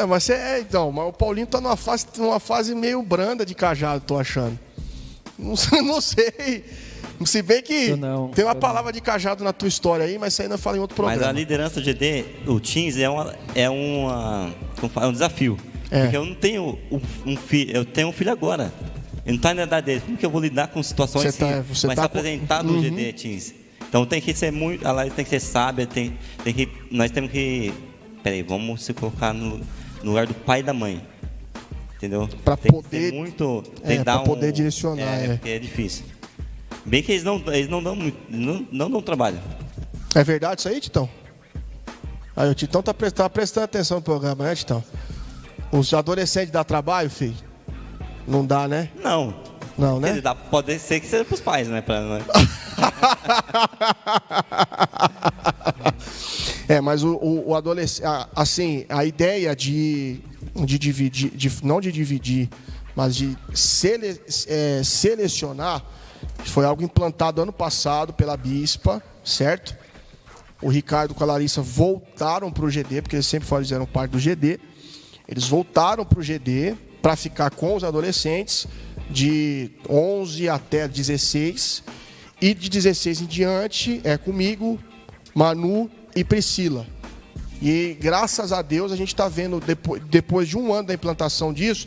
Mas mas o Paulinho tá numa fase meio branda de cajado, tô achando. Não sei. Se bem que tem uma palavra de cajado na tua história aí, mas isso ainda fala em outro programa. Mas a liderança do GD, o Teens, é um desafio. Porque eu não tenho um filho, eu tenho um filho agora. Ele não está na idade dele. Como que eu vou lidar com situações vai se apresentar no GD Teens? Então tem que ser muito, a live tem que ser sábia, nós temos que, vamos se colocar no lugar do pai e da mãe, entendeu? Para poder muito, tem que dar poder direcionar, porque é difícil. Bem que eles não dão trabalho. É verdade isso aí, Titão? Aí o Titão tá prestando atenção no programa, né, Titão? Os adolescentes dão trabalho, filho? Não dá, né? Não, né? Pode ser que seja pros pais, né? Mas o adolescente, assim, a ideia de dividir, não de dividir, mas de selecionar, foi algo implantado ano passado pela Bispa, certo? O Ricardo com a Larissa voltaram para o GD, porque eles sempre fizeram parte do GD. Eles voltaram para o GD para ficar com os adolescentes de 11 até 16. E de 16 em diante é comigo, Manu e Priscila. E graças a Deus a gente está vendo, depois de um ano da implantação disso,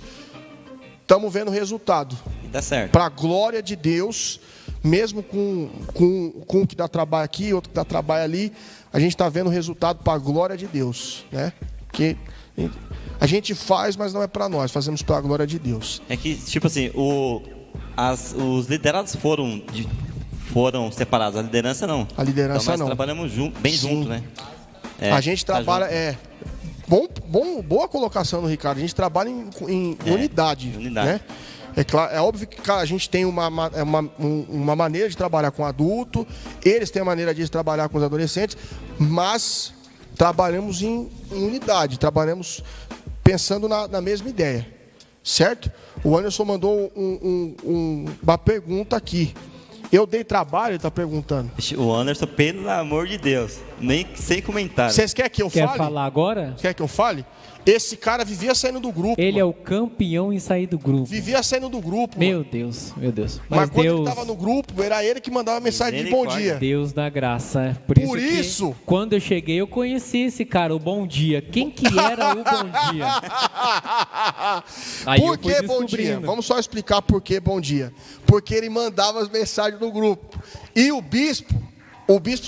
estamos vendo o resultado. E dá certo. Para a glória de Deus, mesmo com um que dá trabalho aqui, outro que dá trabalho ali, a gente está vendo o resultado para a glória de Deus, né? Porque a gente faz, mas não é para nós, fazemos para a glória de Deus. É que, tipo assim, os liderados foram separados, a liderança não. A liderança então, nós não. trabalhamos bem junto, né? A gente trabalha, boa colocação no Ricardo, a gente trabalha em unidade, né? É claro, é óbvio que a gente tem uma maneira de trabalhar com adulto, eles têm a maneira de trabalhar com os adolescentes, mas trabalhamos em unidade, trabalhamos pensando na mesma ideia, certo? O Anderson mandou uma pergunta aqui. Eu dei trabalho, ele está perguntando. O Anderson, pelo amor de Deus, nem sem comentário. Vocês querem que eu fale? Quer falar agora? Quer que eu fale? Esse cara vivia saindo do grupo. Ele é o campeão em sair do grupo. Vivia saindo do grupo. Meu Deus, meu Deus. Mas quando ele estava no grupo, era ele que mandava mensagem de bom dia. Deus da graça. Por isso, quando eu cheguei, eu conheci esse cara, o Bom Dia. Quem que era o Bom Dia? Aí por que Bom Dia? Vamos só explicar por que Bom Dia. Porque ele mandava as mensagens no grupo. E o bispo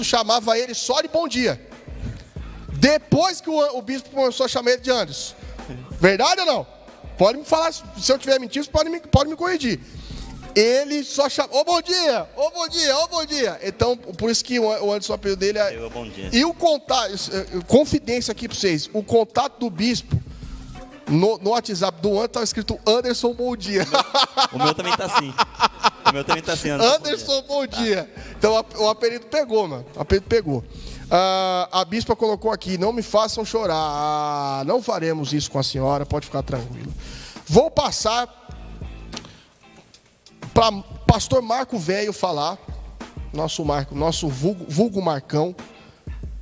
chamava ele só de Bom Dia. Depois que o bispo começou a chamar ele de Anderson. Verdade ou não? Pode me falar, se eu estiver mentindo, pode me corrigir. Ele só chama, ô bom dia, ô bom dia, ô bom dia. Então, por isso que o Anderson, o apelido dele é... Bom dia. E o contato, confidência aqui para vocês, o contato do bispo, no WhatsApp do Anderson, estava escrito Anderson Bom Dia. O meu também tá assim. Anderson Bom Dia. Então, o apelido pegou, mano. O apelido pegou. A bispa colocou aqui, não me façam chorar. Não faremos isso com a senhora, pode ficar tranquilo. Vou passar para pastor Marco Velho falar, nosso vulgo Marcão,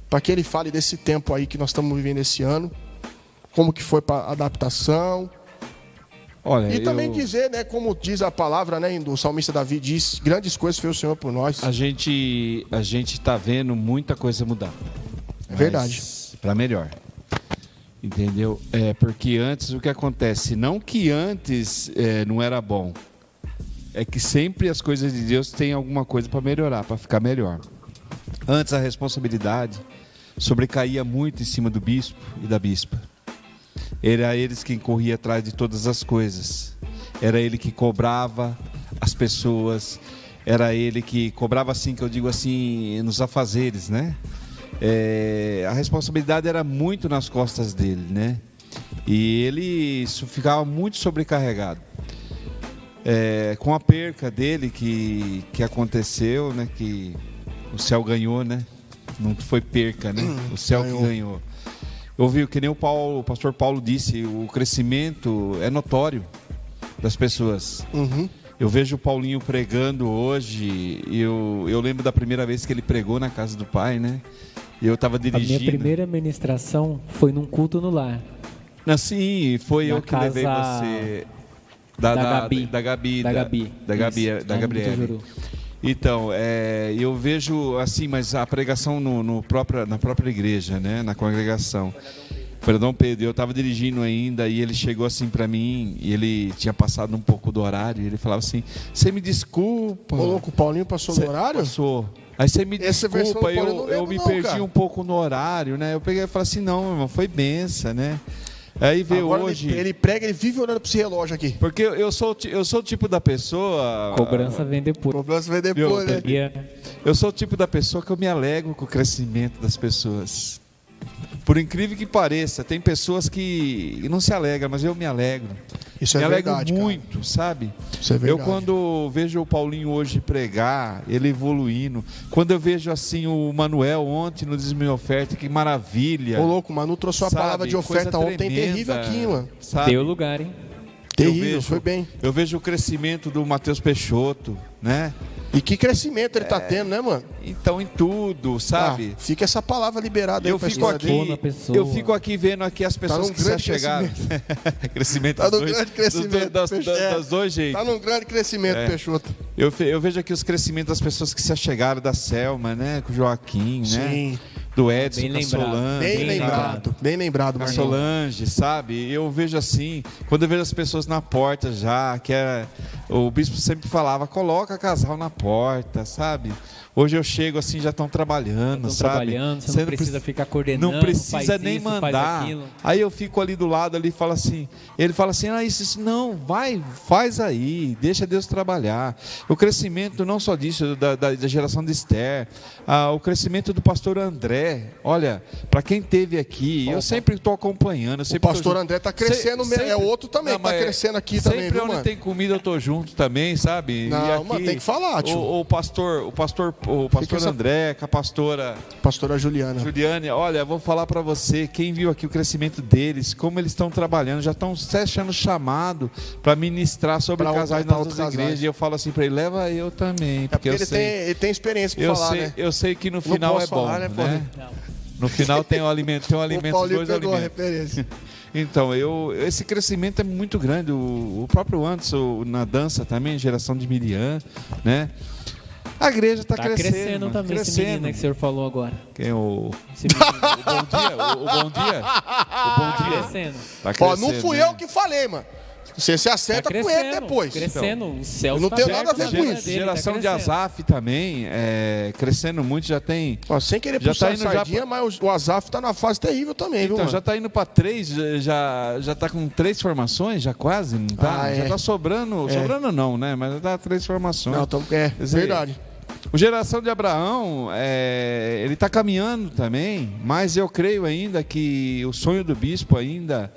para que ele fale desse tempo aí que nós estamos vivendo esse ano, como que foi para a adaptação. Olha, e também dizer, né, como diz a palavra, né, do salmista Davi, diz, grandes coisas fez o Senhor por nós. A gente tá vendo muita coisa mudar. É verdade. Para melhor. Entendeu? Porque antes o que acontece, não que antes não era bom, é que sempre as coisas de Deus têm alguma coisa para melhorar, para ficar melhor. Antes a responsabilidade sobrecaía muito em cima do bispo e da bispa. Era eles quem corria atrás de todas as coisas. Era ele que cobrava as pessoas. Era ele que cobrava, assim, que eu digo assim, nos afazeres, né? A responsabilidade era muito nas costas dele, né? E ele ficava muito sobrecarregado. Com a perca dele que aconteceu, né? Que o céu ganhou, né? Não foi perca, né? O céu que ganhou. Eu vi que nem o pastor Paulo disse, o crescimento é notório das pessoas. Uhum. Eu vejo o Paulinho pregando hoje, eu lembro da primeira vez que ele pregou na casa do pai, né? Eu estava dirigindo. A minha primeira ministração foi num culto no lar. Sim, foi eu que levei você da Gabriela. Então, eu vejo assim, mas a pregação na própria igreja, né? Na congregação. Foi Dom Pedro, eu estava dirigindo ainda e ele chegou assim para mim e ele tinha passado um pouco do horário e ele falava assim, você me desculpa. Ô, louco, o Paulinho passou do horário? Aí você me desculpa, eu me perdi um pouco no horário, né? Eu peguei e falei assim, não, irmão, foi benção, né? Aí veio agora hoje... Ele prega, ele vive olhando para esse relógio aqui. Porque eu sou o tipo da pessoa... Cobrança vem depois. Cobrança vem depois, né? Eu sou o tipo da pessoa que eu me alegro com o crescimento das pessoas. Por incrível que pareça, tem pessoas que não se alegram, mas eu me alegro. Isso é me verdade, alegro muito, sabe? Isso é verdade. Eu quando vejo o Paulinho hoje pregar, ele evoluindo. Quando eu vejo assim o Manuel ontem no Diz Minha Oferta, que maravilha. Ô louco, o Manu trouxe uma palavra de oferta ontem terrível aqui, mano. Deu lugar, hein? Terrível, foi bem. Eu vejo o crescimento do Matheus Peixoto, né? E que crescimento ele tá tendo, né, mano? Então, em tudo, sabe? Fica essa palavra liberada aí. Eu fico aqui vendo aqui as pessoas que se achegaram. Crescimento. Tá num grande crescimento. Das dois jeitos. Tá num grande crescimento, Peixoto. Eu vejo aqui os crescimentos das pessoas que se achegaram, da Selma, né? Com o Joaquim, né? Sim. Do Edson, com a Solange. Bem lembrado, a Solange, sabe? Eu vejo assim, quando eu vejo as pessoas na porta já, o bispo sempre falava, coloca casal na porta, sabe? Hoje eu chego assim, já estão trabalhando, sabe? Você não precisa ficar coordenando. Não precisa nem mandar. Aí eu fico ali do lado, ali fala assim, ele fala assim, isso não, vai, faz aí, deixa Deus trabalhar. O crescimento não só disso, da geração de Esther, o crescimento do pastor André, olha, para quem teve aqui, eu sempre estou acompanhando. O pastor André está crescendo, sempre, outro também está crescendo aqui também, sempre onde tem comida eu estou junto também, sabe? Não, e aqui, mas tem que falar, tio. O pastor André, com a pastora Juliane, olha, vou falar para você, quem viu aqui o crescimento deles, como eles estão trabalhando, já estão fechando chamado para ministrar sobre casais nas outras igrejas, e eu falo assim para ele, leva eu também, porque ele tem experiência para falar, né? Eu sei que no final é bom, falar, né? No final tem um alimento, dois alimentos. Então, esse crescimento é muito grande, o próprio Anderson na dança também, geração de Miriam, né? A igreja está crescendo também, esse menino, né, que o senhor falou agora. Quem é o Bom Dia? Crescendo. Tá crescendo. Não fui eu que falei, mano. Você se acerta com ele depois. Crescendo, então, o céu não tem nada a ver com isso. Geração de Azaf também, crescendo muito, já tem... sem querer puxar a sardinha, mas o Azaf está na fase terrível também, então, viu, mano? Já está indo para 3, já está com 3 formações, já quase, não tá? Já está sobrando, sobrando não, né? Mas já está 3 formações. Não, então, verdade. O Geração de Abraão, ele está caminhando também, mas eu creio ainda que o sonho do bispo ainda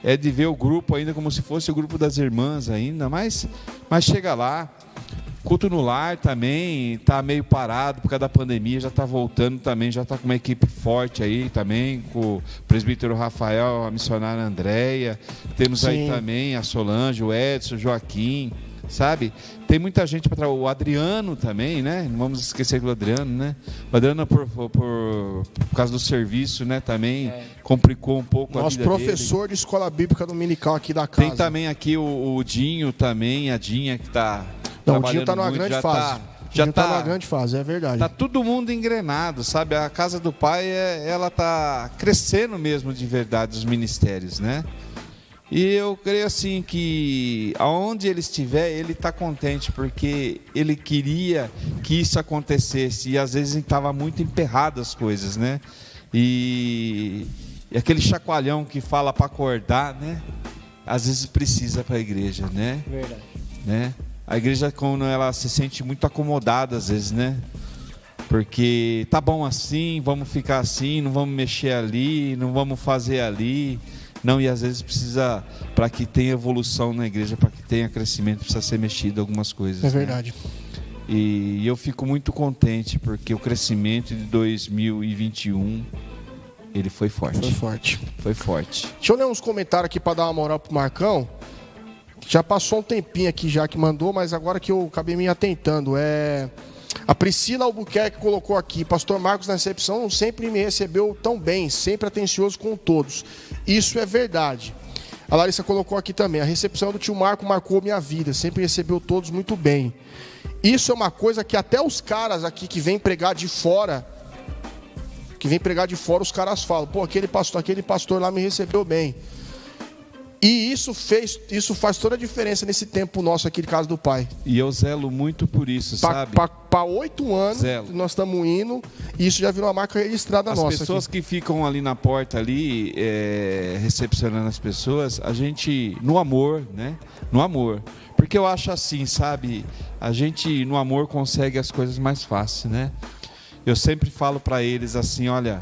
é de ver o grupo ainda como se fosse o grupo das irmãs ainda, mas chega lá. Culto no lar também está meio parado por causa da pandemia, já está voltando também, já está com uma equipe forte aí também, com o presbítero Rafael, a missionária Andréia, temos aí também a Solange, o Edson, o Joaquim, sabe? Tem muita gente para o Adriano também, né? Não vamos esquecer do Adriano, né? O Adriano por causa do serviço, né? Também complicou um pouco a vida dele. Nosso professor de escola bíblica dominical aqui da casa. Tem também aqui o Dinho também, a Dinha que está o Dinho está numa grande fase. Já está numa grande fase, é verdade. Está todo mundo engrenado, sabe? A casa do pai, ela está crescendo mesmo de verdade os ministérios, né? E eu creio assim que aonde ele estiver, ele está contente, porque ele queria que isso acontecesse e às vezes estava muito emperrado as coisas, né? E aquele chacoalhão que fala para acordar, né? Às vezes precisa para a igreja, né? Verdade. Né? A igreja, quando ela se sente muito acomodada às vezes, né? Porque tá bom assim, vamos ficar assim, não vamos mexer ali, não vamos fazer ali. Não, e às vezes precisa, para que tenha evolução na igreja, para que tenha crescimento, precisa ser mexido algumas coisas. É verdade. Né? E eu fico muito contente, porque o crescimento de 2021, ele foi forte. Foi forte. Deixa eu ler uns comentários aqui para dar uma moral pro Marcão. Já passou um tempinho aqui já que mandou, mas agora que eu acabei me atentando. A Priscila Albuquerque colocou aqui: Pastor Marcos na recepção sempre me recebeu tão bem, sempre atencioso com todos. Isso é verdade. A Larissa colocou aqui também: a recepção do tio Marco marcou minha vida, sempre recebeu todos muito bem. Isso é uma coisa que até os caras aqui que vêm pregar de fora, os caras falam: pô, aquele pastor lá me recebeu bem. E isso faz toda a diferença nesse tempo nosso aqui de casa do Pai. E eu zelo muito por isso, sabe? Para 8 anos nós estamos indo, e isso já virou uma marca registrada nossa. As pessoas aqui que ficam ali na porta, ali, recepcionando as pessoas, a gente, no amor, né? No amor. Porque eu acho assim, sabe? A gente, no amor, consegue as coisas mais fáceis, né? Eu sempre falo para eles assim, olha...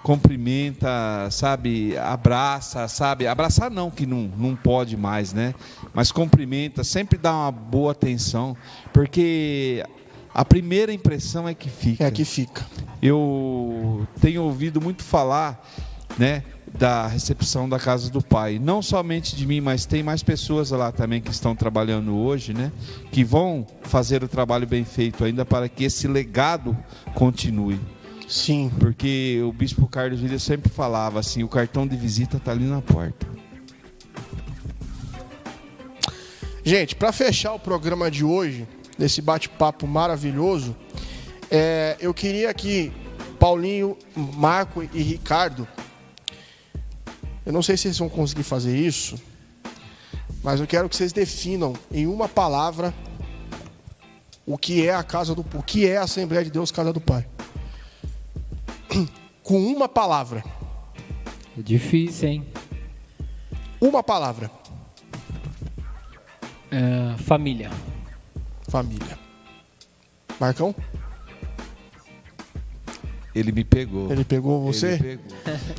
cumprimenta, sabe, abraça, sabe, abraçar não, que não pode mais, né, mas cumprimenta, sempre dá uma boa atenção, porque a primeira impressão é que fica. É que fica. Eu tenho ouvido muito falar, né, da recepção da casa do Pai, não somente de mim, mas tem mais pessoas lá também que estão trabalhando hoje, né, que vão fazer o trabalho bem feito ainda para que esse legado continue. Sim. Porque o Bispo Carlos William sempre falava assim, o cartão de visita está ali na porta. Gente, para fechar o programa de hoje, nesse bate-papo maravilhoso, eu queria que Paulinho, Marco e Ricardo, eu não sei se vocês vão conseguir fazer isso, mas eu quero que vocês definam em uma palavra o que é a Assembleia de Deus Casa do Pai. Com uma palavra. É difícil, hein? Uma palavra. Família. Família. Marcão? Ele me pegou. Ele pegou você? Ele pegou.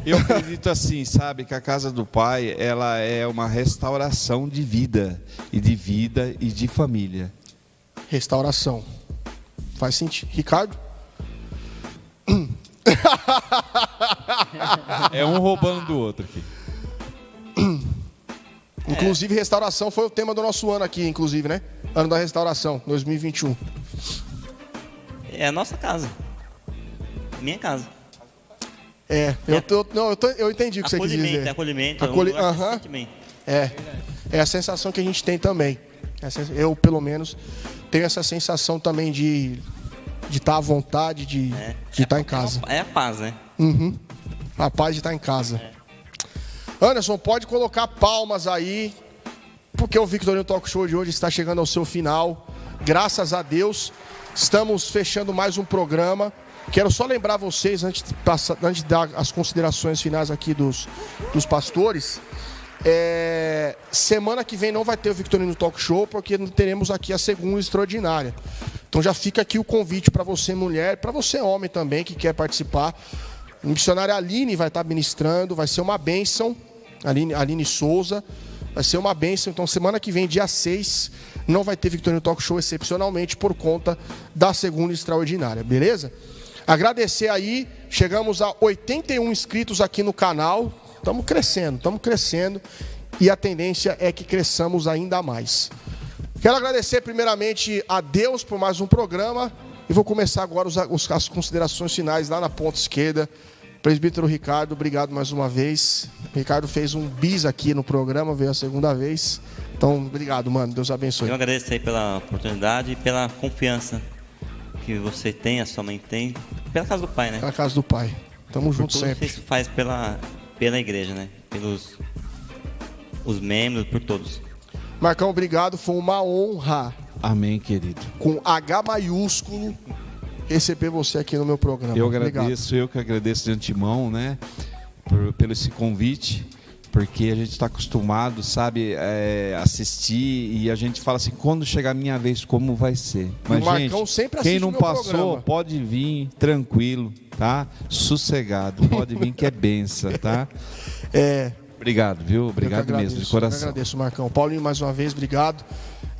Eu acredito assim, sabe, que a casa do Pai, ela é uma restauração de vida e de família. Restauração. Faz sentido. Ricardo? É um roubando do outro aqui. Inclusive, restauração foi o tema do nosso ano aqui, inclusive, né? Ano da restauração, 2021. É a nossa casa. Minha casa. Eu entendi o que você quis dizer. Acolhimento. É a sensação que a gente tem também. Eu, pelo menos, tenho essa sensação também de estar à vontade, de estar em casa. É a paz, né? Uhum. A paz de estar em casa. Anderson, pode colocar palmas aí, porque o Victorino Talk Show de hoje está chegando ao seu final. Graças a Deus, estamos fechando mais um programa. Quero só lembrar vocês, antes de dar as considerações finais aqui dos pastores, semana que vem não vai ter o Victorino Talk Show, porque teremos aqui a segunda extraordinária. Então já fica aqui o convite para você mulher, para você homem também que quer participar. A missionária Aline vai estar ministrando, vai ser uma bênção. Aline Souza, vai ser uma bênção. Então semana que vem, dia 6, não vai ter Victorino Talk Show excepcionalmente por conta da segunda extraordinária, beleza? Agradecer aí, chegamos a 81 inscritos aqui no canal. Estamos crescendo e a tendência é que cresçamos ainda mais. Quero agradecer primeiramente a Deus por mais um programa e vou começar agora as considerações finais lá na ponta esquerda. Presbítero Ricardo, obrigado mais uma vez. O Ricardo fez um bis aqui no programa, veio a segunda vez. Então, obrigado, mano. Deus abençoe. Eu agradeço aí pela oportunidade e pela confiança que você tem, a sua mãe tem, pela casa do Pai, né? Pela casa do Pai. Tamo junto sempre. Tudo que você faz pela igreja, né? Pelos os membros, por todos. Marcão, obrigado. Foi uma honra. Amém, querido. Com H maiúsculo, receber você aqui no meu programa. Eu agradeço, eu que agradeço de antemão, né? Pelo esse convite. Porque a gente está acostumado, sabe, assistir e a gente fala assim, quando chegar a minha vez, como vai ser? Mas, gente, quem não passou, programa. Pode vir tranquilo, tá? Sossegado, pode vir que é benção, tá? Obrigado, viu? Obrigado mesmo, de coração. Eu agradeço, Marcão. Paulinho, mais uma vez, obrigado.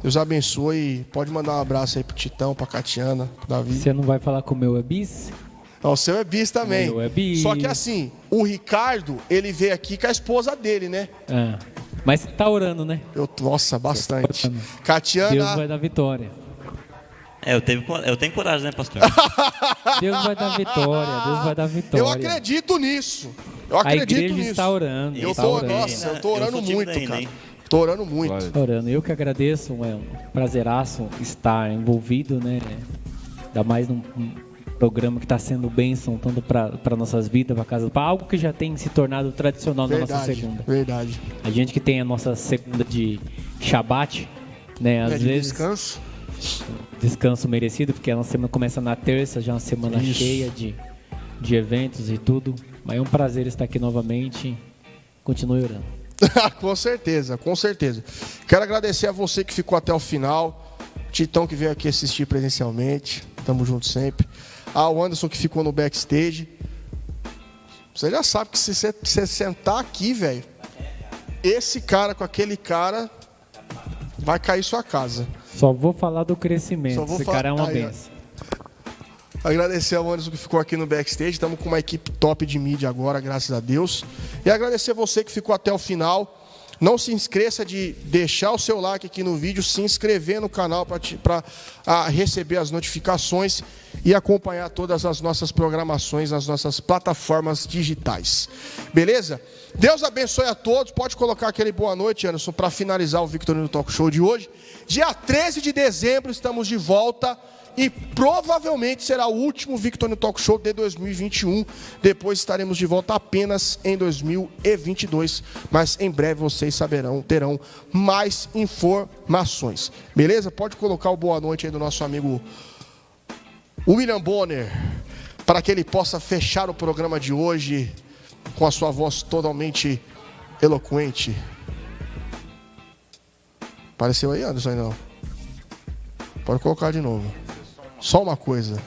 Deus abençoe. Pode mandar um abraço aí pro Titão, pra Catiana, pro Davi. Você não vai falar com o meu bis? O seu é bis também. O meu é bis. Só que assim, o Ricardo, ele veio aqui com a esposa dele, né? Mas tá orando, né? Nossa, bastante. Catiana... Deus vai dar vitória. Eu tenho coragem, né, pastor? Deus vai dar vitória, Deus vai dar vitória. Eu acredito nisso. A igreja está orando. Nossa, eu tô orando muito, cara. Tô orando muito. Tô orando. Eu que agradeço, é um prazeraço estar envolvido, né? Ainda mais programa que está sendo bênção tanto para nossas vidas, para casa, para algo que já tem se tornado tradicional na nossa segunda. Verdade. A gente que tem a nossa segunda de Shabat, né? Às vezes descanso merecido, porque a nossa semana começa na terça, já é uma semana cheia de eventos e tudo. Mas é um prazer estar aqui novamente. Continue orando. Com certeza, com certeza. Quero agradecer a você que ficou até o final. Titão que veio aqui assistir presencialmente. Tamo junto sempre. O Anderson que ficou no backstage. Você já sabe que se você sentar aqui, velho, esse cara com aquele cara vai cair sua casa. Só vou falar do crescimento. Esse cara é uma benção. Agradecer ao Anderson que ficou aqui no backstage. Estamos com uma equipe top de mídia agora, graças a Deus. E agradecer você que ficou até o final. Não se esqueça de deixar o seu like aqui no vídeo, se inscrever no canal para receber as notificações e acompanhar todas as nossas programações nas nossas plataformas digitais. Beleza? Deus abençoe a todos. Pode colocar aquele boa noite, Anderson, para finalizar o Victorino Talk Show de hoje. Dia 13 de dezembro estamos de volta. E provavelmente será o último Victorino Talk Show de 2021. Depois estaremos de volta apenas em 2022. Mas em breve vocês terão mais informações. Beleza? Pode colocar o boa noite aí do nosso amigo William Bonner, para que ele possa fechar o programa de hoje com a sua voz totalmente eloquente. Apareceu aí, Anderson? Não. Pode colocar de novo. Só uma coisa.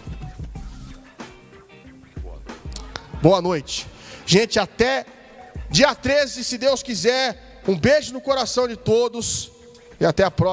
Boa noite. Gente, até dia 13, se Deus quiser. Um beijo no coração de todos. E até a próxima.